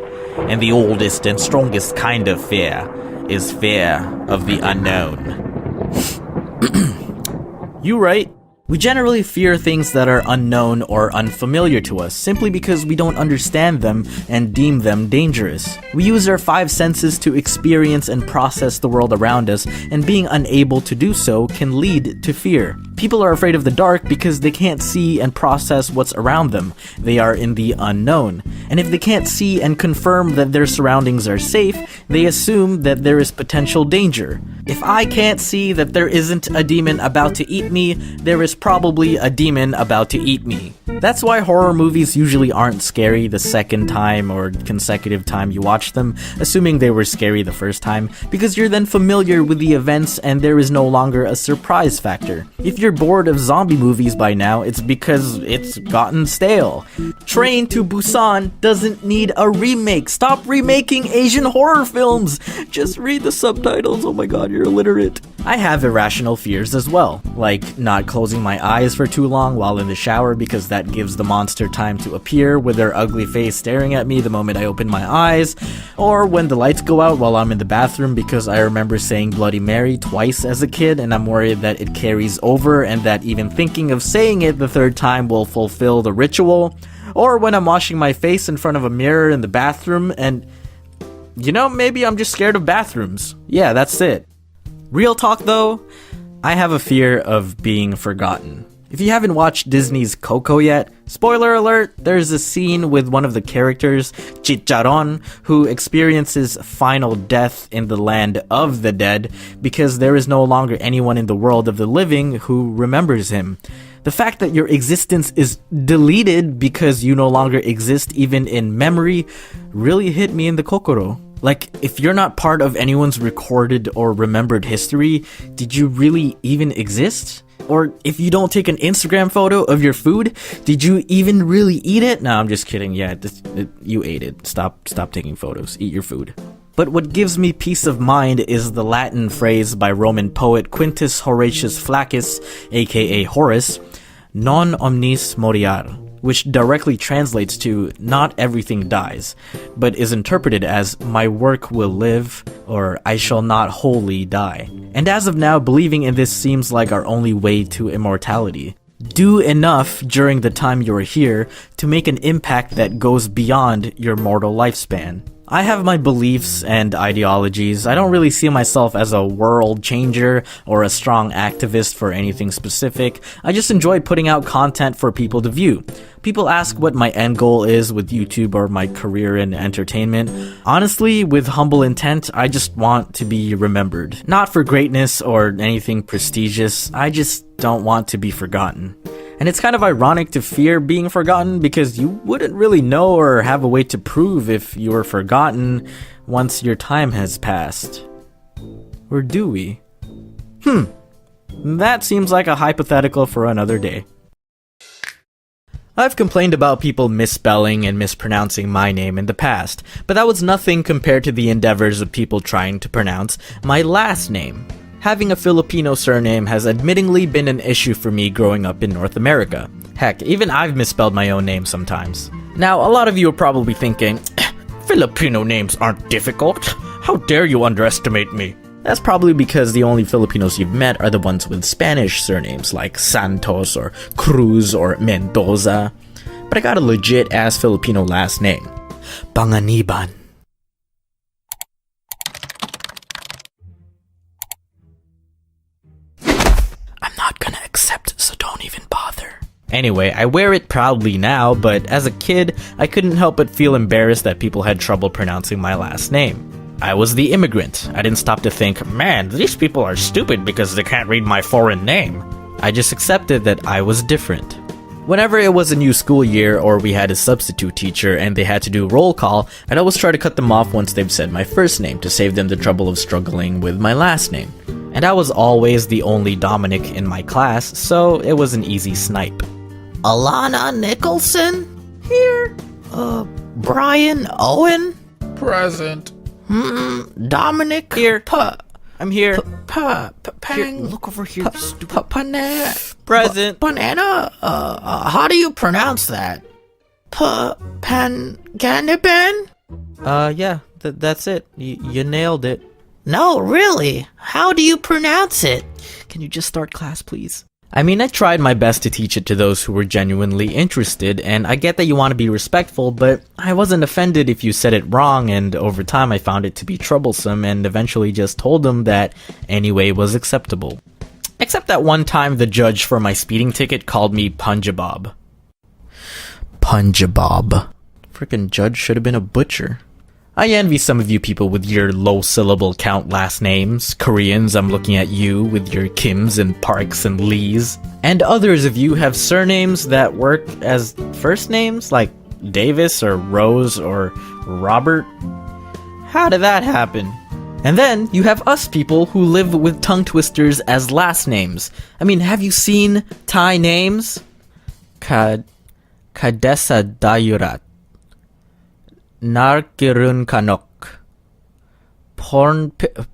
and the oldest and strongest kind of fear is fear of the unknown. You right. We generally fear things that are unknown or unfamiliar to us, simply because we don't understand them and deem them dangerous. We use our five senses to experience and process the world around us, and being unable to do so can lead to fear. People are afraid of the dark because they can't see and process what's around them. They are in the unknown. And if they can't see and confirm that their surroundings are safe, they assume that there is potential danger. If I can't see that there isn't a demon about to eat me, there is probably a demon about to eat me. That's why horror movies usually aren't scary the second time or consecutive time you watch them, assuming they were scary the first time, because you're then familiar with the events and there is no longer a surprise factor. If you're bored of zombie movies by now, it's because it's gotten stale. Train to Busan doesn't need a remake. Stop remaking Asian horror films! Just read the subtitles. Oh my god, you're illiterate. I have irrational fears as well, like not closing my eyes for too long while in the shower because that gives the monster time to appear with their ugly face staring at me the moment I open my eyes, or when the lights go out while I'm in the bathroom because I remember saying Bloody Mary twice as a kid and I'm worried that it carries over and that even thinking of saying it the third time will fulfill the ritual, or when I'm washing my face in front of a mirror in the bathroom and, you know, maybe I'm just scared of bathrooms. Yeah, that's it. Real talk though, I have a fear of being forgotten. If you haven't watched Disney's Coco yet, spoiler alert, there's a scene with one of the characters, Chicharon, who experiences final death in the land of the dead because there is no longer anyone in the world of the living who remembers him. The fact that your existence is deleted because you no longer exist even in memory really hit me in the kokoro. Like, if you're not part of anyone's recorded or remembered history, did you really even exist? Or if you don't take an Instagram photo of your food, did you even really eat it? No, I'm just kidding. Yeah, you ate it. Stop taking photos. Eat your food. But what gives me peace of mind is the Latin phrase by Roman poet Quintus Horatius Flaccus, aka Horace, non omnis moriar, which directly translates to not everything dies, but is interpreted as my work will live, or I shall not wholly die. And as of now, believing in this seems like our only way to immortality. Do enough during the time you're here to make an impact that goes beyond your mortal lifespan. I have my beliefs and ideologies. I don't really see myself as a world changer or a strong activist for anything specific. I just enjoy putting out content for people to view. People ask what my end goal is with YouTube or my career in entertainment. Honestly, with humble intent, I just want to be remembered. Not for greatness or anything prestigious, I just don't want to be forgotten. And it's kind of ironic to fear being forgotten because you wouldn't really know or have a way to prove if you were forgotten once your time has passed. Or do we? That seems like a hypothetical for another day. I've complained about people misspelling and mispronouncing my name in the past, but that was nothing compared to the endeavors of people trying to pronounce my last name. Having a Filipino surname has admittingly been an issue for me growing up in North America. Heck, even I've misspelled my own name sometimes. Now, a lot of you are probably thinking, Filipino names aren't difficult. How dare you underestimate me? That's probably because the only Filipinos you've met are the ones with Spanish surnames like Santos or Cruz or Mendoza. But I got a legit-ass Filipino last name, Panganiban. I'm not gonna accept, so don't even bother. Anyway, I wear it proudly now, but as a kid, I couldn't help but feel embarrassed that people had trouble pronouncing my last name. I was the immigrant. I didn't stop to think, man, these people are stupid because they can't read my foreign name. I just accepted that I was different. Whenever it was a new school year or we had a substitute teacher and they had to do roll call, I'd always try to cut them off once they've said my first name to save them the trouble of struggling with my last name. And I was always the only Dominic in my class, so it was an easy snipe. Alana Nicholson? Here. Brian Owen? Present. Dominic? Here. I'm here. Here, Look over here, stupid. Banana. Present. Banana. How do you pronounce that? Panganiban? Yeah, that's it. You nailed it. No, really. How do you pronounce it? Can you just start class, please? I mean, I tried my best to teach it to those who were genuinely interested, and I get that you want to be respectful, but I wasn't offended if you said it wrong, and over time I found it to be troublesome, and eventually just told them that any way was acceptable. Except that one time the judge for my speeding ticket called me Punjabob. Punjabob. Frickin' judge should have been a butcher. I envy some of you people with your low-syllable count last names. Koreans, I'm looking at you with your Kims and Parks and Lees. And others of you have surnames that work as first names, like Davis or Rose or Robert. How did that happen? And then you have us people who live with tongue twisters as last names. I mean, have you seen Thai names? Kadesa Dayurat. Narkirun Kanok.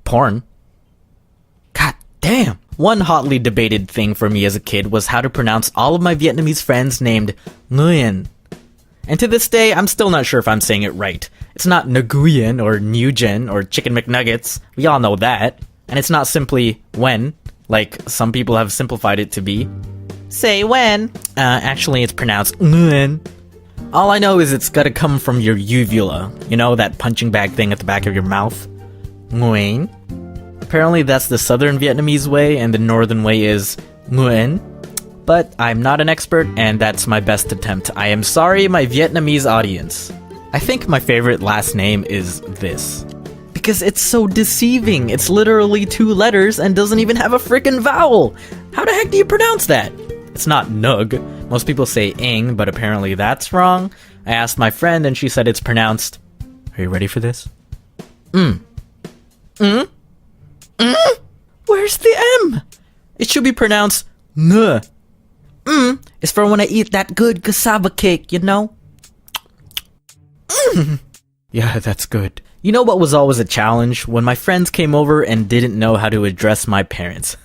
Porn? God damn! One hotly debated thing for me as a kid was how to pronounce all of my Vietnamese friends named Nguyen. And to this day, I'm still not sure if I'm saying it right. It's not Nguyen or Nguyen or Chicken McNuggets. We all know that. And it's not simply when, like some people have simplified it to be. Say when. Actually, it's pronounced Nguyen. All I know is it's gotta come from your uvula. You know, that punching bag thing at the back of your mouth? Nguyen. Apparently that's the southern Vietnamese way, and the northern way is Nguyen. But I'm not an expert, and that's my best attempt. I am sorry, my Vietnamese audience. I think my favorite last name is this. Because it's so deceiving. It's literally 2 letters and doesn't even have a frickin' vowel. How the heck do you pronounce that? It's not Nug. Most people say ing, but apparently that's wrong. I asked my friend and she said it's pronounced... Are you ready for this? Where's the M? It should be pronounced Ng. It's for when I eat that good cassava cake, you know? Yeah, that's good. You know what was always a challenge? When my friends came over and didn't know how to address my parents.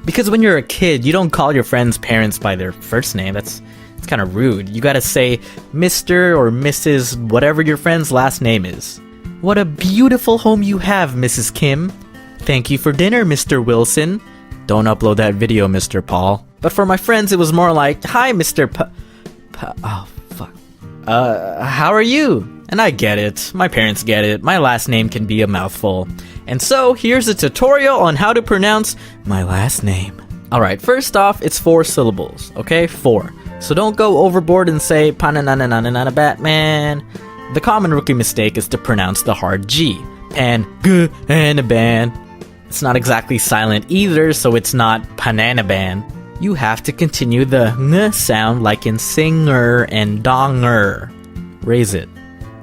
Because when you're a kid, you don't call your friends' parents by their first name. It's kind of rude. You gotta say Mr. or Mrs. whatever your friend's last name is. What a beautiful home you have, Mrs. Kim. Thank you for dinner, Mr. Wilson. Don't upload that video, Mr. Paul. But for my friends, it was more like, hi, Mr. Oh, fuck. How are you? And I get it. My parents get it. My last name can be a mouthful. And so, here's a tutorial on how to pronounce my last name. Alright, first off, it's 4 syllables, okay? 4. So don't go overboard and say panananananana Batman. The common rookie mistake is to pronounce the hard G. Pan-g-and-a-ban. It's not exactly silent either, so it's not pananaban. You have to continue the ng sound like in singer and donger. Raise it.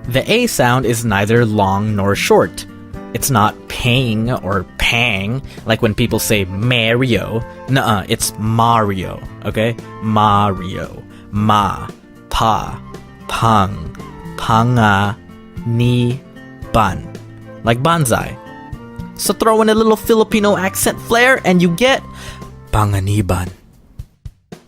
The A sound is neither long nor short. It's not pang or pang, like when people say Mario. Nuh-uh, it's Mario, okay? Mario. Ma. Pa. Pang. Panga. Ni. Ban. Like banzai. So throw in a little Filipino accent flair and you get panganiban.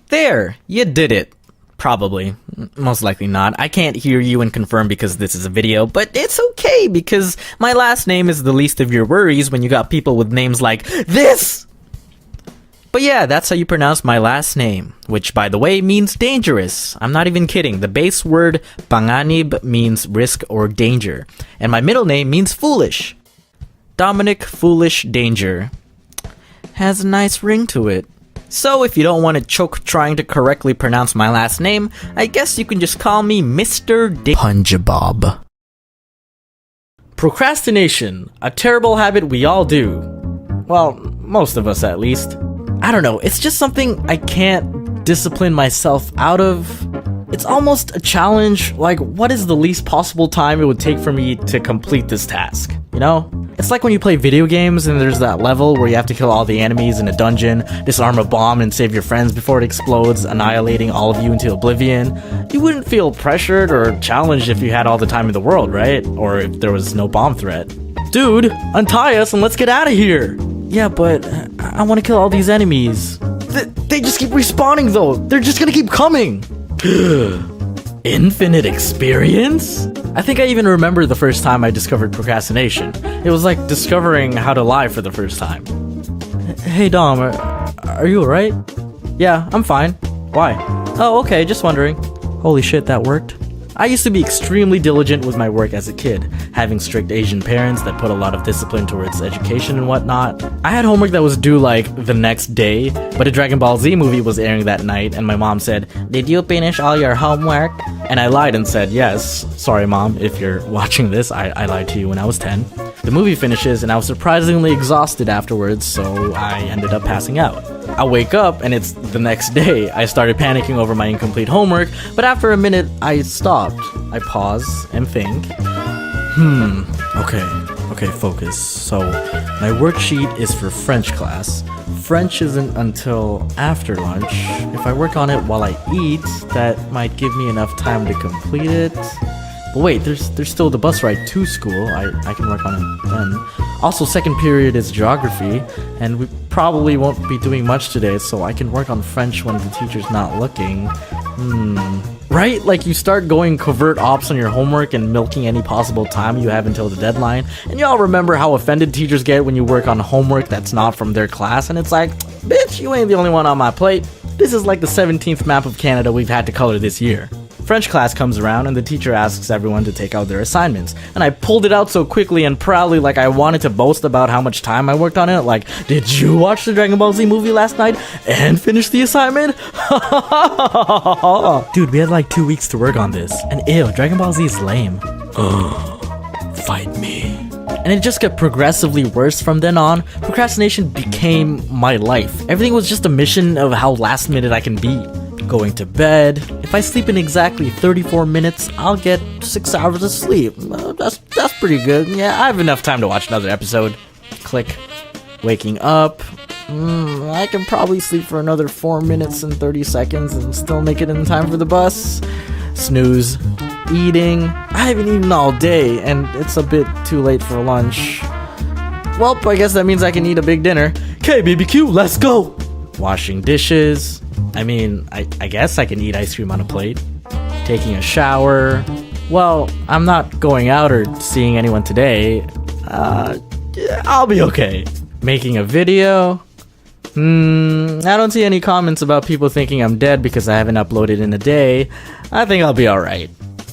There, you did it. Probably. Most likely not. I can't hear you and confirm because this is a video, but it's okay because my last name is the least of your worries when you got people with names like this. But yeah, that's how you pronounce my last name, which by the way means dangerous. I'm not even kidding. The base word panganib means risk or danger, and my middle name means foolish. Dominic Foolish Danger has a nice ring to it. So if you don't want to choke trying to correctly pronounce my last name, I guess you can just call me Mr. Punjabob. Procrastination, a terrible habit we all do. Well, most of us at least. I don't know, it's just something I can't discipline myself out of. It's almost a challenge, like what is the least possible time it would take for me to complete this task, you know? It's like when you play video games and there's that level where you have to kill all the enemies in a dungeon, disarm a bomb and save your friends before it explodes, annihilating all of you into oblivion. You wouldn't feel pressured or challenged if you had all the time in the world, right? Or if there was no bomb threat. Dude, untie us and let's get out of here! Yeah, but I want to kill all these enemies. They just keep respawning though! They're just gonna keep coming! Infinite experience? I think I even remember the first time I discovered procrastination. It was like discovering how to lie for the first time. Hey Dom, are you alright? Yeah, I'm fine. Why? Oh, okay, just wondering. Holy shit, that worked. I used to be extremely diligent with my work as a kid, having strict Asian parents that put a lot of discipline towards education and whatnot. I had homework that was due like the next day, but a Dragon Ball Z movie was airing that night and my mom said, "Did you finish all your homework?" And I lied and said, "Yes. Sorry mom, if you're watching this, I lied to you when I was 10. The movie finishes and I was surprisingly exhausted afterwards, so I ended up passing out. I wake up and it's the next day. I started panicking over my incomplete homework, but after a minute, I stopped. I pause and think. Okay, focus. So, my worksheet is for French class. French isn't until after lunch. If I work on it while I eat, that might give me enough time to complete it. But wait, there's still the bus ride to school. I can work on it then. Also, second period is geography, and we probably won't be doing much today, so I can work on French when the teacher's not looking. Right? Like you start going covert ops on your homework and milking any possible time you have until the deadline. And y'all remember how offended teachers get when you work on homework that's not from their class, and it's like, bitch, you ain't the only one on my plate. This is like the 17th map of Canada we've had to color this year. French class comes around and the teacher asks everyone to take out their assignments. And I pulled it out so quickly and proudly like I wanted to boast about how much time I worked on it. Like, did you watch the Dragon Ball Z movie last night and finish the assignment? Dude, we had like 2 weeks to work on this. And ew, Dragon Ball Z is lame. Fight me. And it just got progressively worse from then on. Procrastination became my life. Everything was just a mission of how last minute I can be. Going to bed. If I sleep in exactly 34 minutes, I'll get 6 hours of sleep. That's pretty good. Yeah, I have enough time to watch another episode. Click. Waking up. I can probably sleep for another 4 minutes and 30 seconds and still make it in time for the bus. Snooze. Eating. I haven't eaten all day, and it's a bit too late for lunch. Well, I guess that means I can eat a big dinner. Okay, BBQ, let's go! Washing dishes. I mean, I guess I can eat ice cream on a plate. Taking a shower. Well, I'm not going out or seeing anyone today. I'll be okay. Making a video. I don't see any comments about people thinking I'm dead because I haven't uploaded in a day. I think I'll be alright.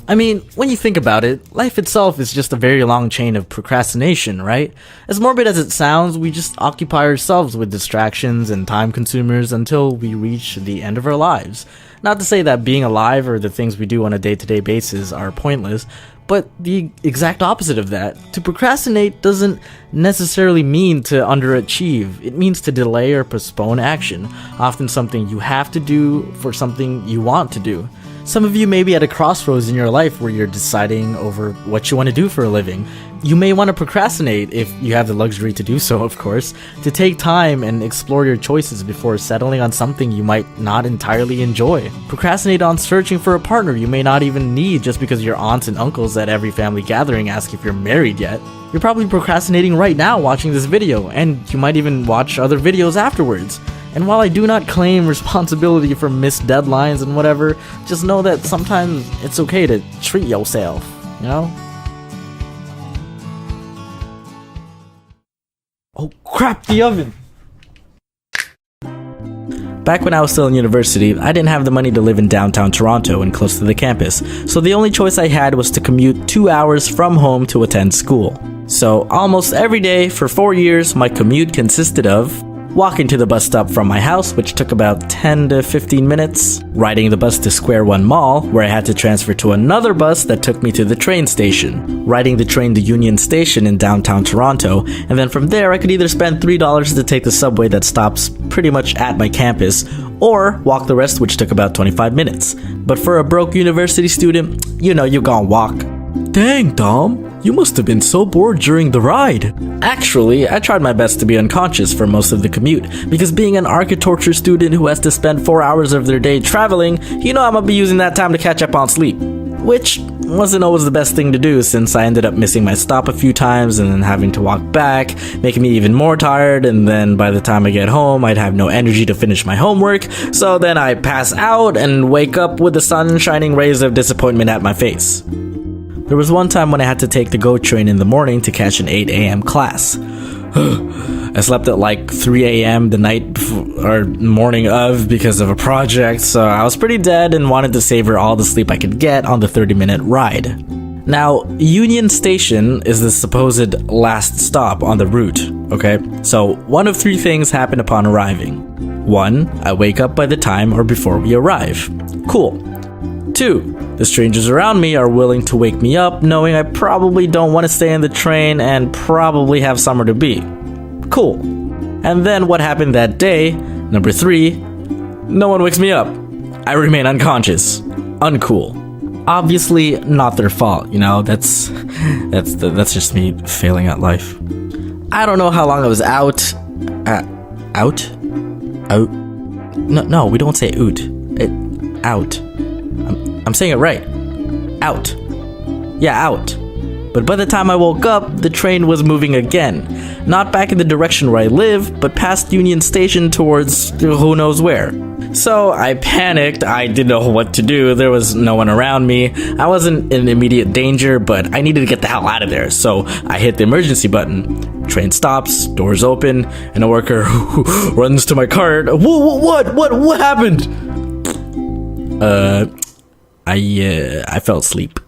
I mean, when you think about it, life itself is just a very long chain of procrastination, right? As morbid as it sounds, we just occupy ourselves with distractions and time consumers until we reach the end of our lives. Not to say that being alive or the things we do on a day-to-day basis are pointless, but the exact opposite of that. To procrastinate doesn't necessarily mean to underachieve. It means to delay or postpone action, often something you have to do for something you want to do. Some of you may be at a crossroads in your life where you're deciding over what you want to do for a living. You may want to procrastinate, if you have the luxury to do so, of course, to take time and explore your choices before settling on something you might not entirely enjoy. Procrastinate on searching for a partner you may not even need just because your aunts and uncles at every family gathering ask if you're married yet. You're probably procrastinating right now watching this video, and you might even watch other videos afterwards. And while I do not claim responsibility for missed deadlines and whatever, just know that sometimes it's okay to treat yourself, you know? Oh crap, the oven! Back when I was still in university, I didn't have the money to live in downtown Toronto and close to the campus, so the only choice I had was to commute 2 hours from home to attend school. So almost every day for 4 years, my commute consisted of walking to the bus stop from my house, which took about 10 to 15 minutes, riding the bus to Square One Mall, where I had to transfer to another bus that took me to the train station, riding the train to Union Station in downtown Toronto, and then from there I could either spend $3 to take the subway that stops pretty much at my campus, or walk the rest, which took about 25 minutes. But for a broke university student, you know you gon' walk. Dang, Dom. You must have been so bored during the ride. Actually, I tried my best to be unconscious for most of the commute, because being an architecture student who has to spend 4 hours of their day traveling, you know I'm gonna be using that time to catch up on sleep. Which wasn't always the best thing to do, since I ended up missing my stop a few times and then having to walk back, making me even more tired, and then by the time I get home, I'd have no energy to finish my homework, so then I pass out and wake up with the sun shining rays of disappointment at my face. There was one time when I had to take the GO train in the morning to catch an 8 a.m. class. I slept at like 3 a.m. the night or morning of because of a project, so I was pretty dead and wanted to savor all the sleep I could get on the 30-minute ride. Now, Union Station is the supposed last stop on the route, okay? So, one of three things happen upon arriving. 1, I wake up by the time or before we arrive. Cool. 2, the strangers around me are willing to wake me up, knowing I probably don't want to stay in the train and probably have somewhere to be. Cool. And then what happened that day, number 3, no one wakes me up. I remain unconscious. Uncool. Obviously not their fault, you know, that's just me failing at life. I don't know how long I was out. Out? No, we don't say oot. Out. I'm saying it right. Out. Yeah, out. But by the time I woke up, the train was moving again. Not back in the direction where I live, but past Union Station towards who knows where. So I panicked. I didn't know what to do. There was no one around me. I wasn't in immediate danger, but I needed to get the hell out of there. So I hit the emergency button. Train stops, doors open, and a worker runs to my cart. What happened? I fell asleep.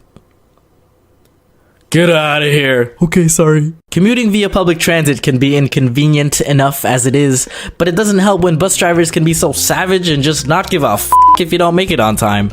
Get out of here. Okay, sorry. Commuting via public transit can be inconvenient enough as it is, but it doesn't help when bus drivers can be so savage and just not give a f*** if you don't make it on time.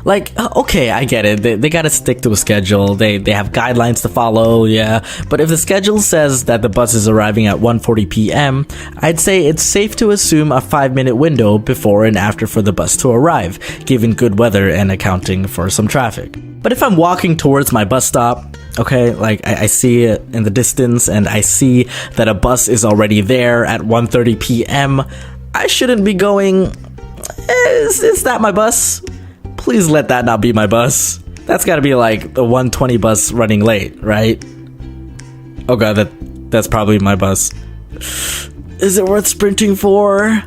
Like, okay, I get it. They gotta stick to a schedule. They have guidelines to follow, yeah. But if the schedule says that the bus is arriving at 1:40 p.m., I'd say it's safe to assume a 5-minute window before and after for the bus to arrive, given good weather and accounting for some traffic. But if I'm walking towards my bus stop, okay, like I see it in the distance and I see that a bus is already there at 1:30 p.m., I shouldn't be going, is that my bus? Please let that not be my bus. That's gotta be like the 1:20 bus running late, right? Oh god, that's probably my bus. Is it worth sprinting for?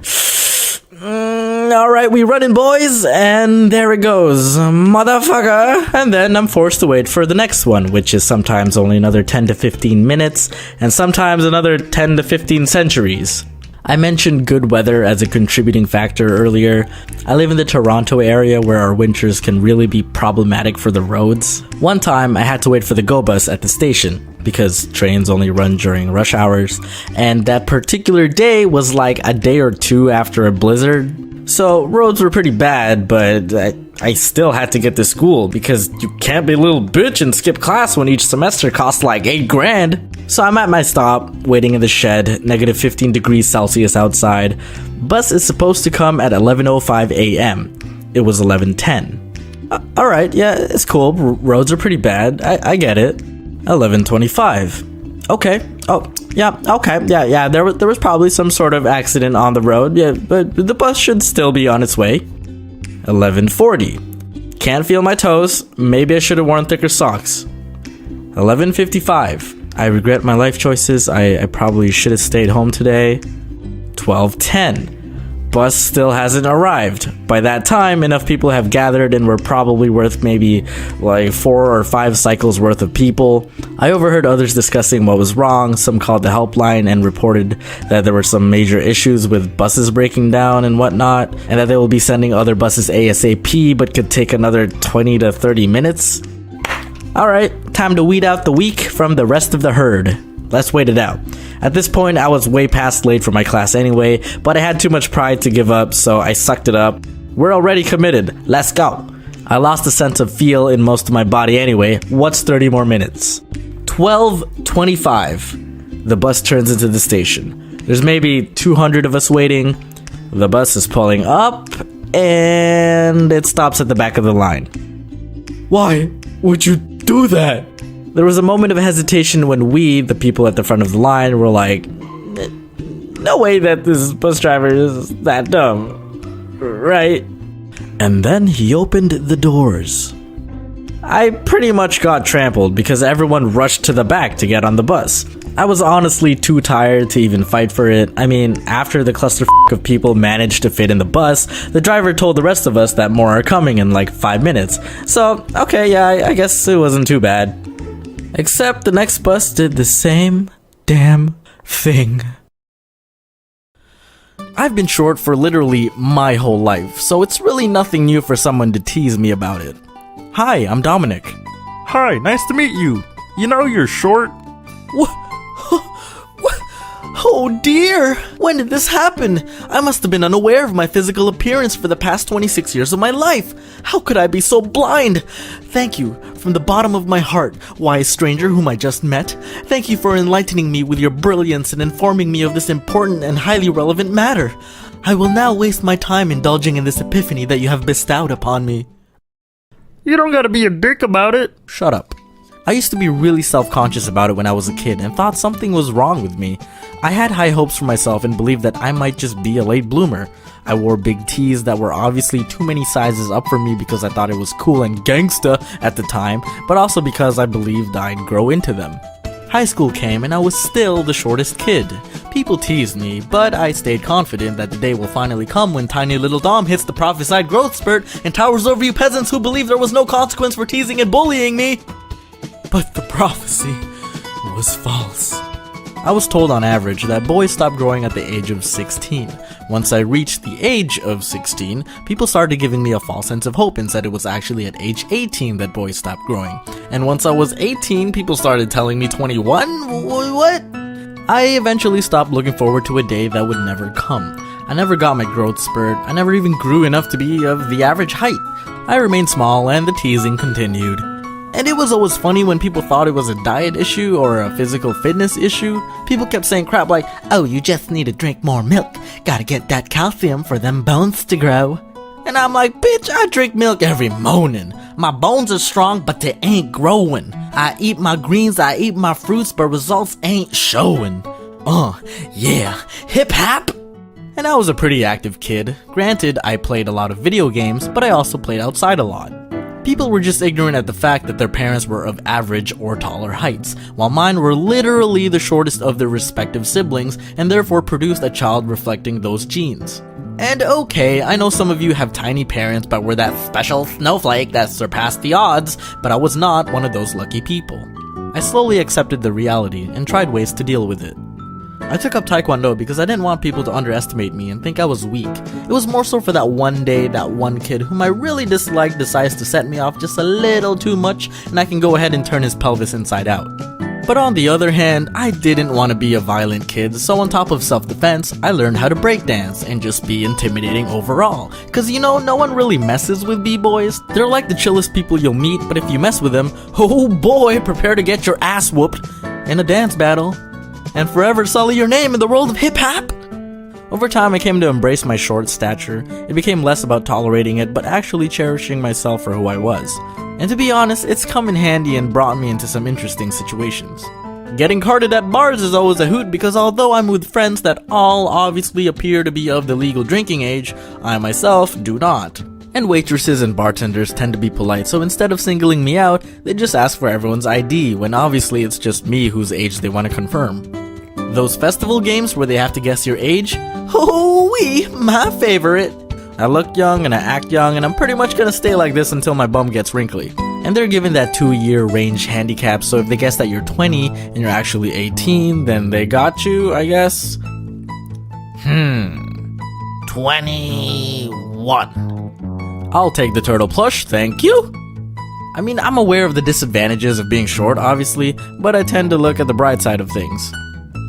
Alright, we running, boys, and there it goes, motherfucker. And then I'm forced to wait for the next one, which is sometimes only another 10 to 15 minutes, and sometimes another 10 to 15 centuries. I mentioned good weather as a contributing factor earlier. I live in the Toronto area where our winters can really be problematic for the roads. One time I had to wait for the GO bus at the station because trains only run during rush hours, and that particular day was like a day or two after a blizzard. So roads were pretty bad, but I still had to get to school because you can't be a little bitch and skip class when each semester costs like $8 grand. So I'm at my stop, waiting in the shed, negative 15 degrees Celsius outside. Bus is supposed to come at 11:05 a.m. It was 11:10. Alright, yeah, it's cool. Roads are pretty bad. I get it. 11:25. Okay. Oh, yeah, okay. Yeah, there was probably some sort of accident on the road. Yeah, but the bus should still be on its way. 11:40. Can't feel my toes. Maybe I should have worn thicker socks. 11:55. I regret my life choices. I probably should have stayed home today. 12:10. Bus still hasn't arrived. By that time, enough people have gathered and we're probably worth maybe like 4 or 5 cycles worth of people. I overheard others discussing what was wrong. Some called the helpline and reported that there were some major issues with buses breaking down and whatnot, and that they will be sending other buses ASAP but could take another 20 to 30 minutes. Alright, time to weed out the weak from the rest of the herd. Let's wait it out. At this point, I was way past late for my class anyway, but I had too much pride to give up, so I sucked it up. We're already committed. Let's go. I lost a sense of feel in most of my body anyway. What's 30 more minutes? 12:25. The bus turns into the station. There's maybe 200 of us waiting. The bus is pulling up, and it stops at the back of the line. Why would you do that? There was a moment of hesitation when we, the people at the front of the line, were like, no way that this bus driver is that dumb, right? And then he opened the doors. I pretty much got trampled because everyone rushed to the back to get on the bus. I was honestly too tired to even fight for it. I mean, after the clusterfuck of people managed to fit in the bus, the driver told the rest of us that more are coming in like 5 minutes. So, okay, yeah, I guess it wasn't too bad. Except the next bus did the same damn thing. I've been short for literally my whole life, so it's really nothing new for someone to tease me about it. Hi, I'm Dominic. Hi, nice to meet you. You know you're short. What? Oh dear! When did this happen? I must have been unaware of my physical appearance for the past 26 years of my life. How could I be so blind? Thank you, from the bottom of my heart, wise stranger whom I just met. Thank you for enlightening me with your brilliance and informing me of this important and highly relevant matter. I will now waste my time indulging in this epiphany that you have bestowed upon me. You don't gotta be a dick about it. Shut up. I used to be really self-conscious about it when I was a kid and thought something was wrong with me. I had high hopes for myself and believed that I might just be a late bloomer. I wore big tees that were obviously too many sizes up for me because I thought it was cool and gangsta at the time, but also because I believed I'd grow into them. High school came and I was still the shortest kid. People teased me, but I stayed confident that the day will finally come when tiny little Dom hits the prophesied growth spurt and towers over you peasants who believe there was no consequence for teasing and bullying me. But the prophecy was false. I was told on average that boys stop growing at the age of 16. Once I reached the age of 16, people started giving me a false sense of hope and said it was actually at age 18 that boys stopped growing. And once I was 18, people started telling me 21? What? I eventually stopped looking forward to a day that would never come. I never got my growth spurt. I never even grew enough to be of the average height. I remained small and the teasing continued. And it was always funny when people thought it was a diet issue or a physical fitness issue. People kept saying crap like, oh, you just need to drink more milk. Gotta get that calcium for them bones to grow. And I'm like, bitch, I drink milk every morning. My bones are strong, but they ain't growing. I eat my greens, I eat my fruits, but results ain't showing. Yeah, hip hop. And I was a pretty active kid. Granted, I played a lot of video games, but I also played outside a lot. People were just ignorant at the fact that their parents were of average or taller heights, while mine were literally the shortest of their respective siblings and therefore produced a child reflecting those genes. And okay, I know some of you have tiny parents but were that special snowflake that surpassed the odds, but I was not one of those lucky people. I slowly accepted the reality and tried ways to deal with it. I took up Taekwondo because I didn't want people to underestimate me and think I was weak. It was more so for that one day that one kid whom I really disliked decides to set me off just a little too much and I can go ahead and turn his pelvis inside out. But on the other hand, I didn't want to be a violent kid, so on top of self-defense, I learned how to breakdance and just be intimidating overall. Cause you know, no one really messes with b-boys. They're like the chillest people you'll meet, but if you mess with them, oh boy, prepare to get your ass whooped in a dance battle and forever sully your name in the world of hip-hop. Over time, I came to embrace my short stature. It became less about tolerating it, but actually cherishing myself for who I was. And to be honest, it's come in handy and brought me into some interesting situations. Getting carded at bars is always a hoot because although I'm with friends that all obviously appear to be of the legal drinking age, I myself do not. And waitresses and bartenders tend to be polite, so instead of singling me out, they just ask for everyone's ID, when obviously it's just me whose age they want to confirm. Those festival games where they have to guess your age? Oh-wee, my favorite. I look young and I act young and I'm pretty much gonna stay like this until my bum gets wrinkly. And they're given that 2-year range handicap, so if they guess that you're 20 and you're actually 18, then they got you, I guess. 21. I'll take the turtle plush, thank you. I mean, I'm aware of the disadvantages of being short, obviously, but I tend to look at the bright side of things.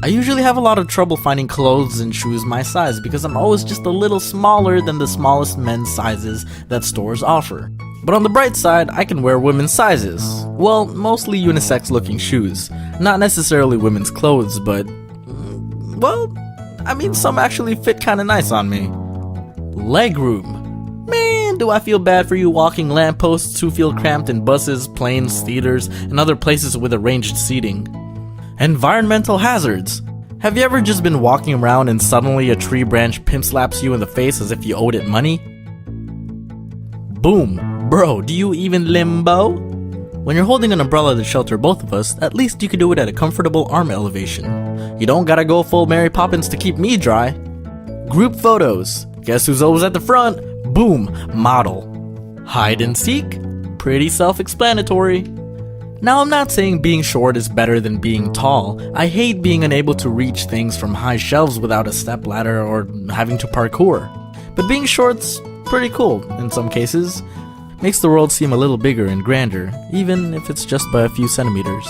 I usually have a lot of trouble finding clothes and shoes my size because I'm always just a little smaller than the smallest men's sizes that stores offer. But on the bright side, I can wear women's sizes. Well, mostly unisex looking shoes. Not necessarily women's clothes, but... well, I mean, some actually fit kinda nice on me. Legroom. Man, do I feel bad for you walking lampposts who feel cramped in buses, planes, theaters, and other places with arranged seating. Environmental hazards. Have you ever just been walking around and suddenly a tree branch pimp slaps you in the face as if you owed it money? Boom. Bro, do you even limbo? When you're holding an umbrella to shelter both of us, at least you can do it at a comfortable arm elevation. You don't gotta go full Mary Poppins to keep me dry. Group photos. Guess who's always at the front? Boom. Model. Hide and seek. Pretty self-explanatory. Now, I'm not saying being short is better than being tall. I hate being unable to reach things from high shelves without a stepladder or having to parkour. But being short's pretty cool in some cases. Makes the world seem a little bigger and grander, even if it's just by a few centimeters.